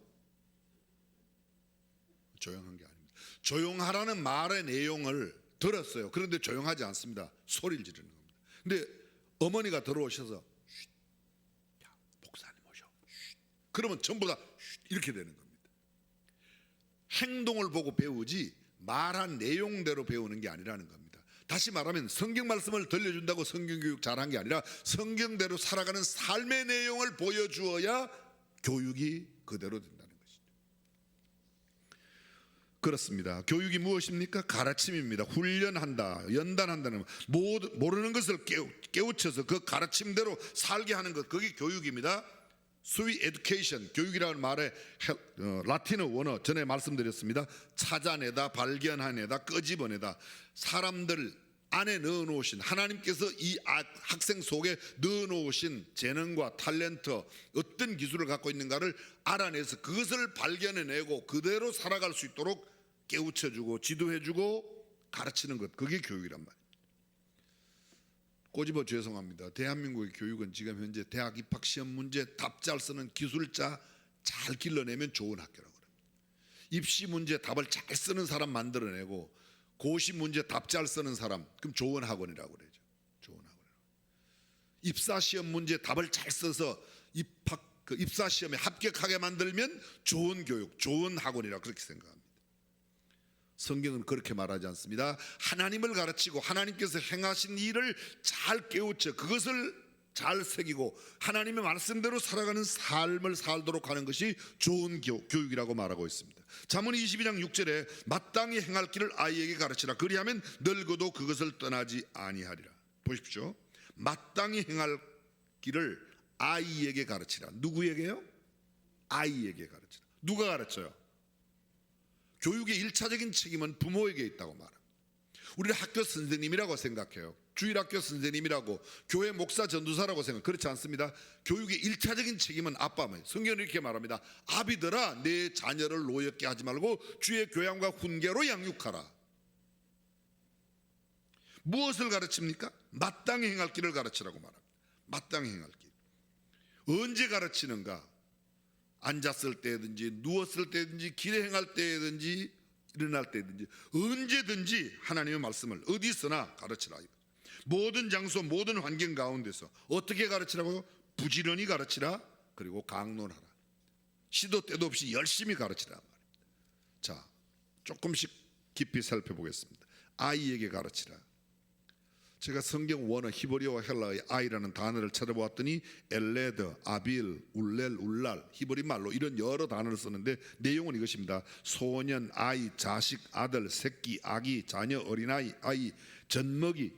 조용한 게 아닙니다. 조용하라는 말의 내용을 들었어요. 그런데 조용하지 않습니다. 소리를 지르는 겁니다. 근데 어머니가 들어오셔서 쉿, 야, 목사님 오셔. 쉿. 그러면 전부 다 쉿, 이렇게 되는 겁니다. 행동을 보고 배우지 말한 내용대로 배우는 게 아니라는 겁니다. 다시 말하면 성경 말씀을 들려준다고 성경 교육 잘한 게 아니라 성경대로 살아가는 삶의 내용을 보여주어야 교육이 그대로 된다는 것이죠. 그렇습니다. 교육이 무엇입니까? 가르침입니다. 훈련한다, 연단한다는 모르는 것을 깨우쳐서 그 가르침대로 살게 하는 것, 그게 교육입니다. sui education, 교육이라는 말의 라틴어 원어 전에 말씀드렸습니다. 찾아내다, 발견하내다, 끄집어내다. 사람들 안에 넣어놓으신 하나님께서 이 학생 속에 넣어놓으신 재능과 탤런트, 어떤 기술을 갖고 있는가를 알아내서 그것을 발견해내고 그대로 살아갈 수 있도록 깨우쳐주고 지도해주고 가르치는 것, 그게 교육이란 말이에요. 꼬집어 죄송합니다. 대한민국의 교육은 지금 현재 대학 입학 시험 문제 답 잘 쓰는 기술자 잘 길러내면 좋은 학교라고 그래요. 입시 문제 답을 잘 쓰는 사람 만들어내고 고시 문제 답 잘 쓰는 사람, 그럼 좋은 학원이라고 그러죠. 좋은 학원. 입사 시험 문제 답을 잘 써서 입사 시험에 합격하게 만들면 좋은 교육, 좋은 학원이라고 그렇게 생각합니다. 성경은 그렇게 말하지 않습니다. 하나님을 가르치고 하나님께서 행하신 일을 잘 깨우쳐 그것을 잘 새기고 하나님의 말씀대로 살아가는 삶을 살도록 하는 것이 좋은 교육이라고 말하고 있습니다. 잠언 22장 6절에 마땅히 행할 길을 아이에게 가르치라. 그리하면 늙어도 그것을 떠나지 아니하리라. 보십시오. 마땅히 행할 길을 아이에게 가르치라. 누구에게요? 아이에게 가르치라. 누가 가르쳐요? 교육의 1차적인 책임은 부모에게 있다고 말합니다. 우리는 학교 선생님이라고 생각해요. 주일학교 선생님이라고, 교회 목사 전도사라고 생각. 그렇지 않습니다. 교육의 1차적인 책임은 아빠만. 성경은 이렇게 말합니다. 아비들아 내 자녀를 노엽게 하지 말고 주의 교양과 훈계로 양육하라. 무엇을 가르칩니까? 마땅히 행할 길을 가르치라고 말합니다. 마땅히 행할 길. 언제 가르치는가? 앉았을 때든지 누웠을 때든지 길에 행할 때든지 일어날 때든지 언제든지 하나님의 말씀을 어디서나 가르치라. 모든 장소 모든 환경 가운데서 어떻게 가르치라고요? 부지런히 가르치라. 그리고 강론하라. 시도 때도 없이 열심히 가르치라 말입니다. 자, 조금씩 깊이 살펴보겠습니다. 아이에게 가르치라. 제가 성경 원어 히브리어와 헬라어의 아이라는 단어를 찾아보았더니 엘레드, 아빌, 울렐, 울랄 히브리 말로 이런 여러 단어를 쓰는데 내용은 이것입니다. 소년, 아이, 자식, 아들, 새끼, 아기, 자녀, 어린아이, 아이, 젖먹이,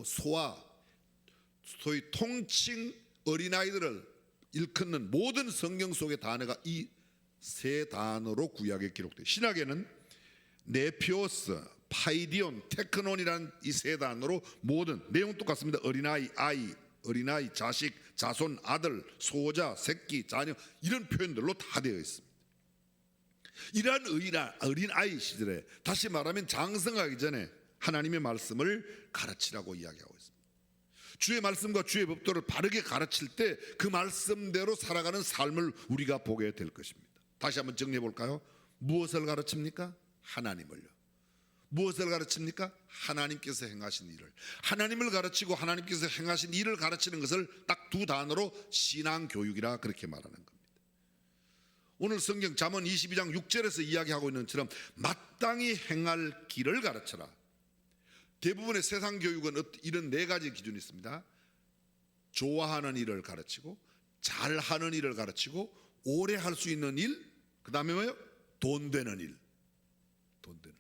소아, 소위 통칭 어린아이들을 일컫는 모든 성경 속의 단어가 이 세 단어로 구약에 기록돼요. 신약에는 네피오스, 파이디온, 테크논이라는 이 세 단어로 모든 내용 똑같습니다. 어린아이, 아이, 어린아이, 자식, 자손, 아들, 소자, 새끼, 자녀 이런 표현들로 다 되어 있습니다. 이러한 어린아이 시절에 다시 말하면 장성하기 전에 하나님의 말씀을 가르치라고 이야기하고 있습니다. 주의 말씀과 주의 법도를 바르게 가르칠 때 그 말씀대로 살아가는 삶을 우리가 보게 될 것입니다. 다시 한번 정리해 볼까요? 무엇을 가르칩니까? 하나님을요. 무엇을 가르칩니까? 하나님께서 행하신 일을. 하나님을 가르치고 하나님께서 행하신 일을 가르치는 것을 딱 두 단어로 신앙교육이라 그렇게 말하는 겁니다. 오늘 성경 잠언 22장 6절에서 이야기하고 있는 것처럼 마땅히 행할 길을 가르쳐라. 대부분의 세상 교육은 이런 네 가지 기준이 있습니다. 좋아하는 일을 가르치고 잘하는 일을 가르치고 오래 할 수 있는 일, 그 다음에 뭐예요? 돈 되는 일. 돈 되는 일.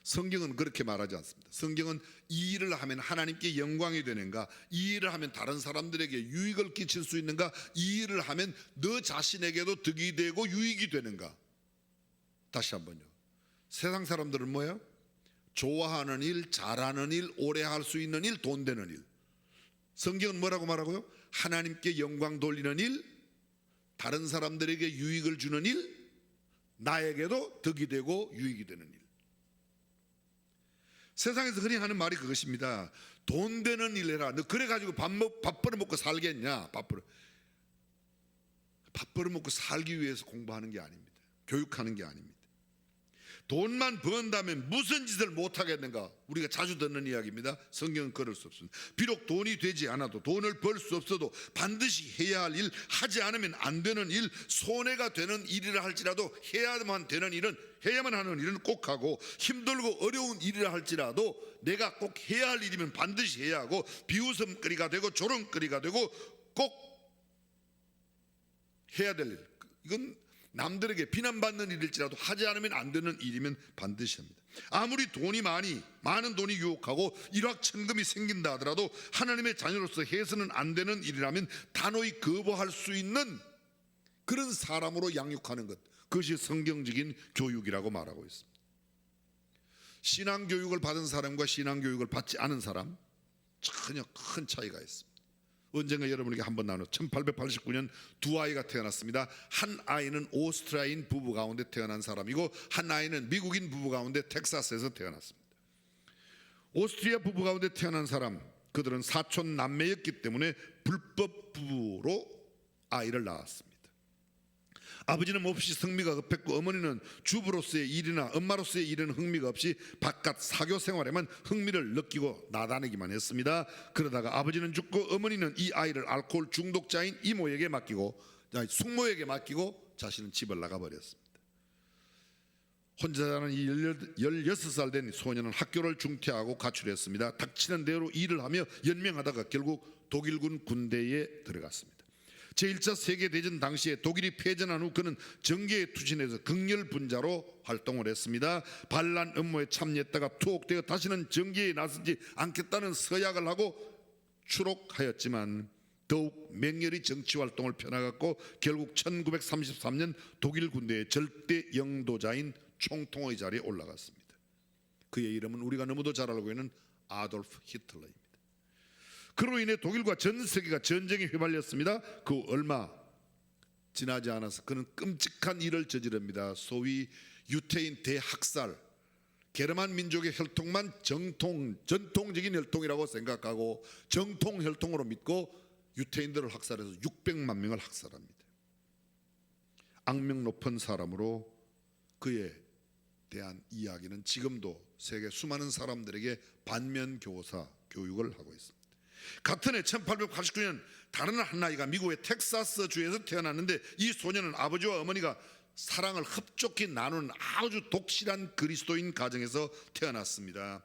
성경은 그렇게 말하지 않습니다. 성경은 이 일을 하면 하나님께 영광이 되는가, 이 일을 하면 다른 사람들에게 유익을 끼칠 수 있는가, 이 일을 하면 너 자신에게도 득이 되고 유익이 되는가. 다시 한번요. 세상 사람들은 뭐예요? 좋아하는 일, 잘하는 일, 오래 할 수 있는 일, 돈 되는 일. 성경은 뭐라고 말하고요? 하나님께 영광 돌리는 일, 다른 사람들에게 유익을 주는 일, 나에게도 득이 되고 유익이 되는 일. 세상에서 흔히 하는 말이 그것입니다. 돈 되는 일 해라. 너 그래가지고 밥 벌어먹고 살겠냐? 밥 벌어먹고 살기 위해서 공부하는 게 아닙니다. 교육하는 게 아닙니다. 돈만 번다면 무슨 짓을 못하겠는가? 우리가 자주 듣는 이야기입니다. 성경은 그럴 수 없습니다. 비록 돈이 되지 않아도, 돈을 벌 수 없어도 반드시 해야 할 일, 하지 않으면 안 되는 일, 손해가 되는 일이라 할지라도 해야만 되는 일은, 해야만 하는 일은 꼭 하고, 힘들고 어려운 일이라 할지라도 내가 꼭 해야 할 일이면 반드시 해야 하고, 비웃음거리가 되고 조롱거리가 되고 꼭 해야 될 일, 이건 남들에게 비난받는 일일지라도 하지 않으면 안 되는 일이면 반드시 합니다. 아무리 돈이 많은 돈이 유혹하고 일확천금이 생긴다 하더라도 하나님의 자녀로서 해서는 안 되는 일이라면 단호히 거부할 수 있는 그런 사람으로 양육하는 것, 그것이 성경적인 교육이라고 말하고 있습니다. 신앙교육을 받은 사람과 신앙교육을 받지 않은 사람 전혀 큰 차이가 있습니다. 언젠가 여러분에게 한번 나눠 1889년 두 아이가 태어났습니다. 한 아이는 오스트리아인 부부 가운데 태어난 사람이고 한 아이는 미국인 부부 가운데 텍사스에서 태어났습니다. 오스트리아 부부 가운데 태어난 사람, 그들은 사촌 남매였기 때문에 불법 부부로 아이를 낳았습니다. 아버지는 몹시 성미가 급했고 어머니는 주부로서의 일이나 엄마로서의 일에는 흥미가 없이 바깥 사교 생활에만 흥미를 느끼고 나다니기만 했습니다. 그러다가 아버지는 죽고 어머니는 이 아이를 알코올 중독자인 이모에게 맡기고 숙모에게 맡기고 자신은 집을 나가버렸습니다. 혼자 사는 이 16살 된 소년은 학교를 중퇴하고 가출했습니다. 닥치는 대로 일을 하며 연명하다가 결국 독일군 군대에 들어갔습니다. 제1차 세계대전 당시에 독일이 패전한 후 그는 정계에 투신해서 극렬분자로 활동을 했습니다. 반란 음모에 참여했다가 투옥되어 다시는 정계에 나서지 않겠다는 서약을 하고 추록하였지만 더욱 맹렬히 정치활동을 펴나갔고 결국 1933년 독일 군대의 절대 영도자인 총통의 자리에 올라갔습니다. 그의 이름은 우리가 너무도 잘 알고 있는 아돌프 히틀러입니다. 그로 인해 독일과 전 세계가 전쟁에 휘말렸습니다. 그 얼마 지나지 않아서 그는 끔찍한 일을 저지릅니다. 소위 유태인 대학살. 게르만 민족의 혈통만 전통적인 혈통이라고 생각하고 정통 혈통으로 믿고 유태인들을 학살해서 600만 명을 학살합니다. 악명 높은 사람으로 그에 대한 이야기는 지금도 세계 수많은 사람들에게 반면교사 교육을 하고 있습니다. 같은 해 1889년 다른 한 아이가 미국의 텍사스 주에서 태어났는데 이 소년은 아버지와 어머니가 사랑을 흡족히 나누는 아주 독실한 그리스도인 가정에서 태어났습니다.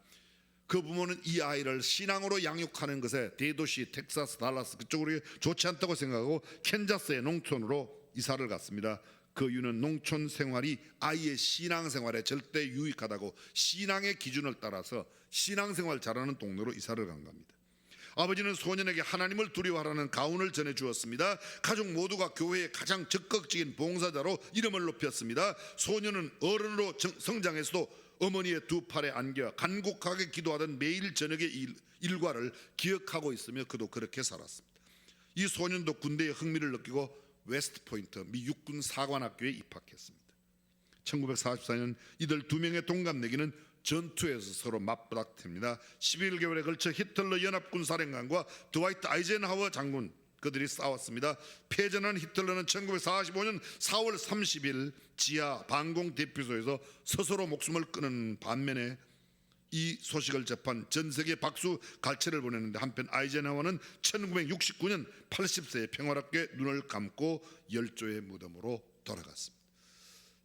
그 부모는 이 아이를 신앙으로 양육하는 것에 대도시 텍사스 달라스 그쪽으로 좋지 않다고 생각하고 캔자스의 농촌으로 이사를 갔습니다. 그 이유는 농촌 생활이 아이의 신앙 생활에 절대 유익하다고 신앙의 기준을 따라서 신앙생활 잘하는 동네로 이사를 간 겁니다. 아버지는 소년에게 하나님을 두려워하라는 가훈을 전해주었습니다. 가족 모두가 교회의 가장 적극적인 봉사자로 이름을 높였습니다. 소년은 어른으로 성장해서도 어머니의 두 팔에 안겨 간곡하게 기도하던 매일 저녁의 일과를 기억하고 있으며 그도 그렇게 살았습니다. 이 소년도 군대에 흥미를 느끼고 웨스트포인트 미 육군 사관학교에 입학했습니다. 1944년 이들 두 명의 동갑내기는 전투에서 서로 맞부닥칩니다. 11개월에 걸쳐 히틀러 연합군 사령관과 드와이트 아이젠하워 장군 그들이 싸웠습니다. 패전한 히틀러는 1945년 4월 30일 지하 방공 대피소에서 스스로 목숨을 끊은 반면에 이 소식을 접한 전 세계 박수 갈채를 보냈는데 한편 아이젠하워는 1969년 80세에 평화롭게 눈을 감고 열조의 무덤으로 돌아갔습니다.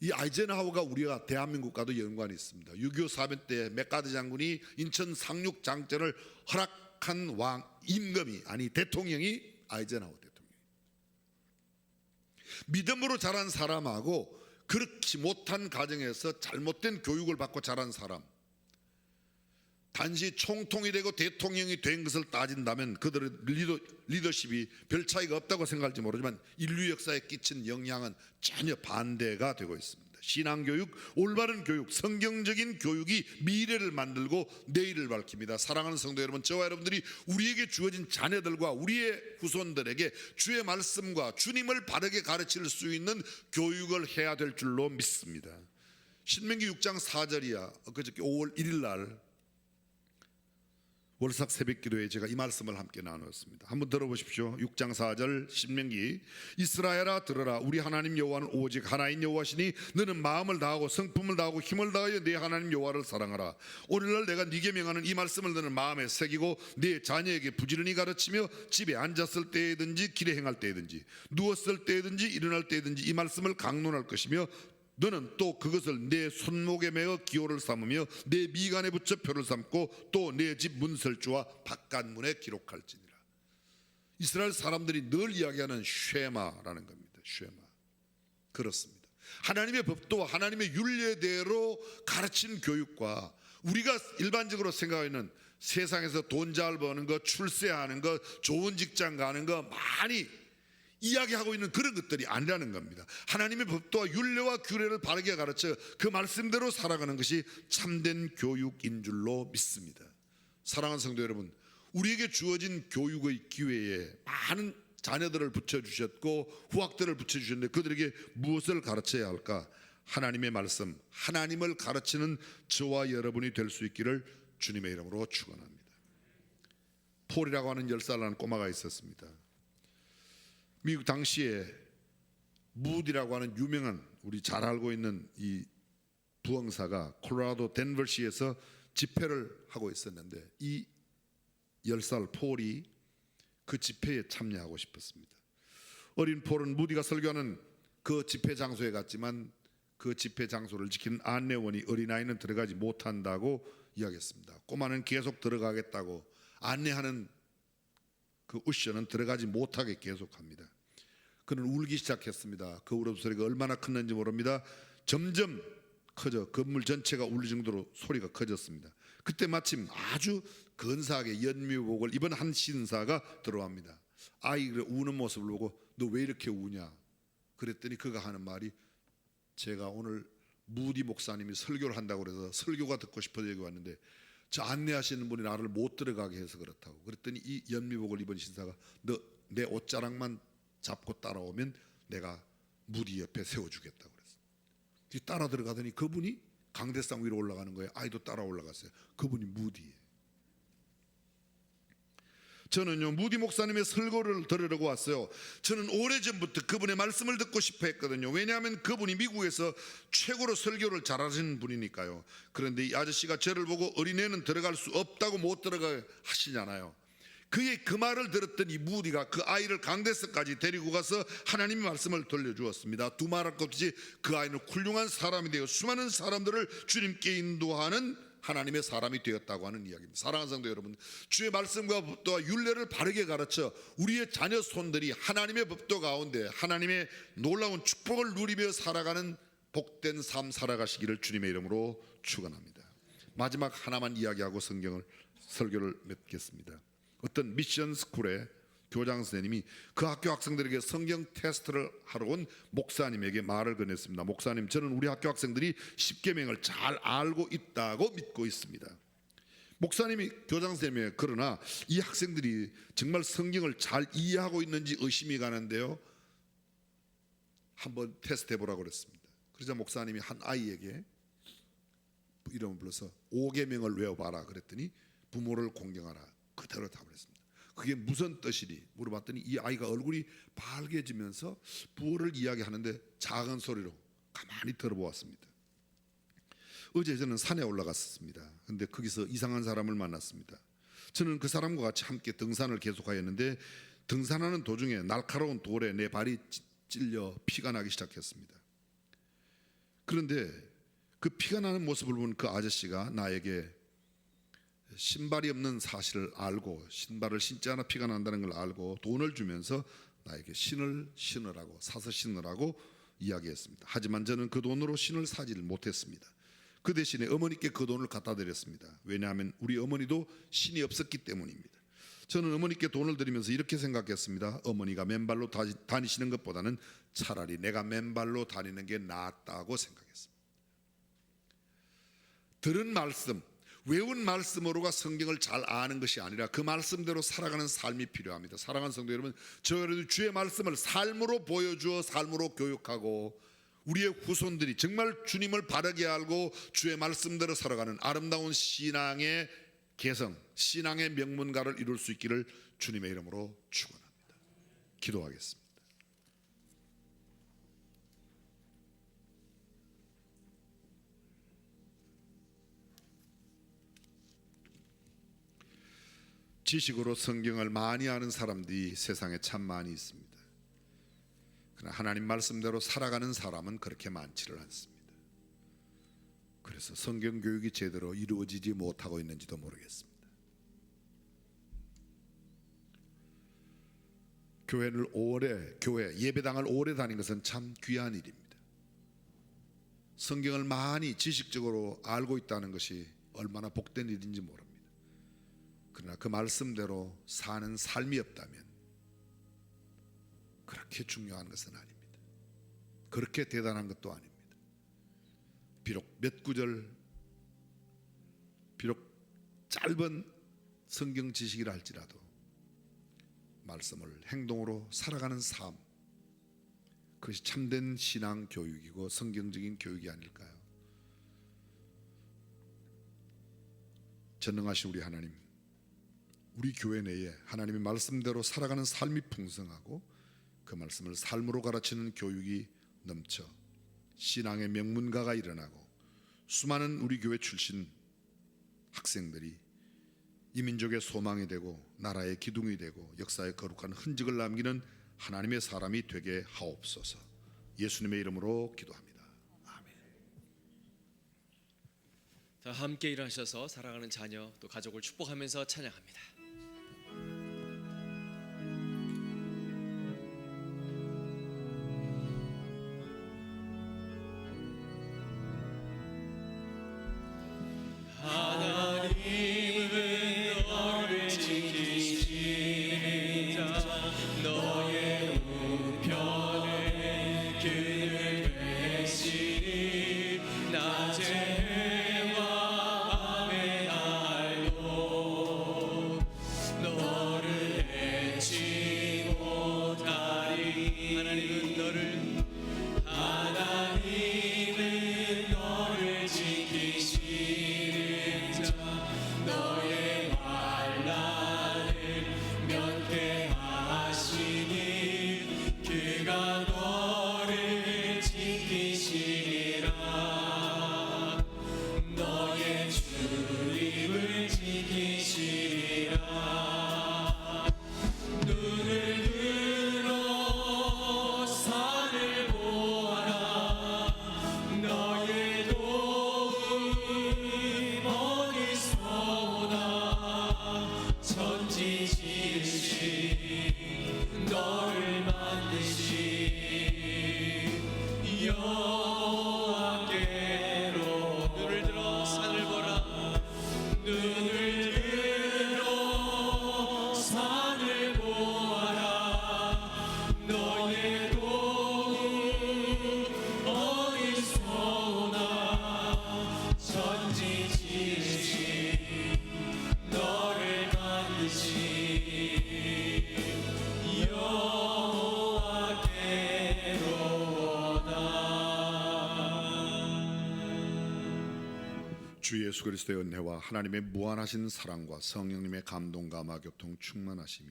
이 아이젠하워가 우리가 대한민국과도 연관이 있습니다. 6.25 사변 때 맥카드 장군이 인천 상륙 장전을 허락한 임금이 아니 대통령이 아이젠하워 대통령. 믿음으로 자란 사람하고 그렇지 못한 가정에서 잘못된 교육을 받고 자란 사람, 단지 총통이 되고 대통령이 된 것을 따진다면 그들의 리더십이 별 차이가 없다고 생각할지 모르지만 인류 역사에 끼친 영향은 전혀 반대가 되고 있습니다. 신앙교육, 올바른 교육, 성경적인 교육이 미래를 만들고 내일을 밝힙니다. 사랑하는 성도 여러분, 저와 여러분들이 우리에게 주어진 자녀들과 우리의 후손들에게 주의 말씀과 주님을 바르게 가르칠 수 있는 교육을 해야 될 줄로 믿습니다. 신명기 6장 4절이야. 그저께 5월 1일 날 월삭 새벽기도에 제가 이 말씀을 함께 나누었습니다. 한번 들어보십시오. 6장 4절 신명기. 이스라엘아 들으라. 우리 하나님 여호와는 오직 하나인 여호와시니 너는 마음을 다하고 성품을 다하고 힘을 다하여 내 하나님 여호와를 사랑하라. 오늘날 내가 네게 명하는 이 말씀을 너는 마음에 새기고 네 자녀에게 부지런히 가르치며 집에 앉았을 때든지 길에 행할 때든지 누웠을 때든지 일어날 때든지 이 말씀을 강론할 것이며 너는 또 그것을 내 손목에 매어 기호를 삼으며 내 미간에 붙여 표를 삼고 또 내 집 문설주와 바깥문에 기록할지니라. 이스라엘 사람들이 늘 이야기하는 쉐마라는 겁니다. 쉐마. 그렇습니다. 하나님의 법도와 하나님의 율례대로 가르친 교육과 우리가 일반적으로 생각하는 세상에서 돈 잘 버는 거, 출세하는 거, 좋은 직장 가는 거 많이 이야기하고 있는 그런 것들이 아니라는 겁니다. 하나님의 법도와 율례와 규례를 바르게 가르쳐 그 말씀대로 살아가는 것이 참된 교육인 줄로 믿습니다. 사랑하는 성도 여러분, 우리에게 주어진 교육의 기회에 많은 자녀들을 붙여주셨고 후학들을 붙여주셨는데 그들에게 무엇을 가르쳐야 할까? 하나님의 말씀, 하나님을 가르치는 저와 여러분이 될 수 있기를 주님의 이름으로 축원합니다. 폴이라고 하는 10살이라는 꼬마가 있었습니다. 미국 당시에 무디라고 하는 유명한, 우리 잘 알고 있는 이 부흥사가 콜로라도 덴버시에서 집회를 하고 있었는데 이 10살 폴이 그 집회에 참여하고 싶었습니다. 어린 폴은 무디가 설교하는 그 집회 장소에 갔지만 그 집회 장소를 지키는 안내원이 어린아이는 들어가지 못한다고 이야기했습니다. 꼬마는 계속 들어가겠다고 안내하는 그 우셔는 들어가지 못하게 계속합니다. 그는 울기 시작했습니다. 그 울음소리가 얼마나 컸는지 모릅니다. 점점 커져 건물 전체가 울릴 정도로 소리가 커졌습니다. 그때 마침 아주 근사하게 연미복을 입은 한 신사가 들어옵니다. 아이가 우는 모습을 보고 너 왜 이렇게 우냐? 그랬더니 그가 하는 말이 제가 오늘 무디 목사님이 설교를 한다고 그래서 설교가 듣고 싶어서 여기 왔는데 저 안내하시는 분이 나를 못 들어가게 해서 그렇다고. 그랬더니 이 연미복을 입은 신사가 너 내 옷자락만 잡고 따라오면 내가 무디 옆에 세워주겠다고 그랬어요. 따라 들어가더니 그분이 강대상 위로 올라가는 거예요. 아이도 따라 올라갔어요. 그분이 무디예요. 저는요 무디 목사님의 설교를 들으려고 왔어요. 저는 오래전부터 그분의 말씀을 듣고 싶어 했거든요. 왜냐하면 그분이 미국에서 최고로 설교를 잘하시는 분이니까요. 그런데 이 아저씨가 저를 보고 어린애는 들어갈 수 없다고 못 들어가 하시잖아요. 그의 그 말을 들었더니 무디가 그 아이를 강대석까지 데리고 가서 하나님의 말씀을 들려주었습니다. 두말할 것 없이 그 아이는 훌륭한 사람이 되어 수많은 사람들을 주님께 인도하는 하나님의 사람이 되었다고 하는 이야기입니다. 사랑하는 성도 여러분, 주의 말씀과 법도와 율례를 바르게 가르쳐 우리의 자녀 손들이 하나님의 법도 가운데 하나님의 놀라운 축복을 누리며 살아가는 복된 삶 살아가시기를 주님의 이름으로 축원합니다. 마지막 하나만 이야기하고 설교를 맺겠습니다. 어떤 미션 스쿨의 교장 선생님이 그 학교 학생들에게 성경 테스트를 하러 온 목사님에게 말을 건넸습니다. 목사님, 저는 우리 학교 학생들이 십계명을 잘 알고 있다고 믿고 있습니다. 목사님이 교장 선생님이 그러나 이 학생들이 정말 성경을 잘 이해하고 있는지 의심이 가는데요. 한번 테스트 해보라고 그랬습니다. 그러자 목사님이 한 아이에게 이름을 불러서 5계명을 외워봐라 그랬더니 부모를 공경하라 그대로 답을 했습니다. 그게 무슨 뜻이니 물어봤더니 이 아이가 얼굴이 밝아지면서 부호를 이야기하는데 작은 소리로 가만히 들어보았습니다. 어제 저는 산에 올라갔습니다. 그런데 거기서 이상한 사람을 만났습니다. 저는 그 사람과 같이 함께 등산을 계속하였는데 등산하는 도중에 날카로운 돌에 내 발이 찔려 피가 나기 시작했습니다. 그런데 그 피가 나는 모습을 본 그 아저씨가 나에게 신발이 없는 사실을 알고 신발을 신지 않아 피가 난다는 걸 알고 돈을 주면서 나에게 신을 신으라고 사서 신으라고 이야기했습니다. 하지만 저는 그 돈으로 신을 사지를 못했습니다. 그 대신에 어머니께 그 돈을 갖다 드렸습니다. 왜냐하면 우리 어머니도 신이 없었기 때문입니다. 저는 어머니께 돈을 드리면서 이렇게 생각했습니다. 어머니가 맨발로 다니시는 것보다는 차라리 내가 맨발로 다니는 게 낫다고 생각했습니다. 들은 말씀, 외운 말씀으로가 성경을 잘 아는 것이 아니라 그 말씀대로 살아가는 삶이 필요합니다. 사랑하는 성도 여러분, 저희도 주의 말씀을 삶으로 보여주어 삶으로 교육하고 우리의 후손들이 정말 주님을 바르게 알고 주의 말씀대로 살아가는 아름다운 신앙의 개성, 신앙의 명문가를 이룰 수 있기를 주님의 이름으로 축원합니다. 기도하겠습니다. 지식으로 성경을 많이 아는 사람들이 세상에 참 많이 있습니다. 그러나 하나님 말씀대로 살아가는 사람은 그렇게 많지를 않습니다. 그래서 성경 교육이 제대로 이루어지지 못하고 있는지도 모르겠습니다. 교회 예배당을 오래 다닌 것은 참 귀한 일입니다. 성경을 많이 지식적으로 알고 있다는 것이 얼마나 복된 일인지 모릅니다. 그러나 그 말씀대로 사는 삶이 없다면 그렇게 중요한 것은 아닙니다. 그렇게 대단한 것도 아닙니다. 비록 몇 구절, 비록 짧은 성경 지식이라 할지라도 말씀을 행동으로 살아가는 삶, 그것이 참된 신앙 교육이고 성경적인 교육이 아닐까요? 전능하신 우리 하나님, 우리 교회 내에 하나님의 말씀대로 살아가는 삶이 풍성하고 그 말씀을 삶으로 가르치는 교육이 넘쳐 신앙의 명문가가 일어나고 수많은 우리 교회 출신 학생들이 이 민족의 소망이 되고 나라의 기둥이 되고 역사의 거룩한 흔적을 남기는 하나님의 사람이 되게 하옵소서. 예수님의 이름으로 기도합니다. 아멘. 다 함께 일어나셔서 사랑하는 자녀 또 가족을 축복하면서 찬양합니다. 하나님은 너를 지키시는 자 너의 우편에 그늘 베시니 낮에 해와 밤에 달도 너를 해치 못하리. 하나님은 너를 지키시는 자 너의 환난을 면케하시니 그가 너를 지키시리라. 너의 출입을 지키시리라. 눈을 들어 산을 보아라. 너의 도움 어디서 오나. 천지 지으신 너를 만드신 여호와께로. 눈을 들어 산을 보라. 눈을 들어 산을 보아라. 너의 도움 어디서 오나. 천지 지으신 너를 만드신 여호와께로다. 주 예수 그리스도의 은혜와 하나님의 무한하신 사랑과 성령님의 감동과 마교통 충만하심이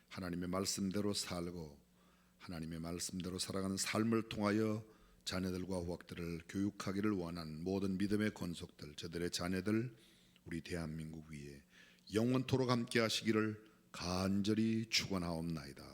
하나님의 말씀대로 살고 하나님의 말씀대로 살아가는 삶을 통하여 자녀들과 후학들을 교육하기를 원하는 모든 믿음의 권속들, 저들의 자녀들, 우리 대한민국 위에 영원토록 함께 하시기를 간절히 축원하옵나이다.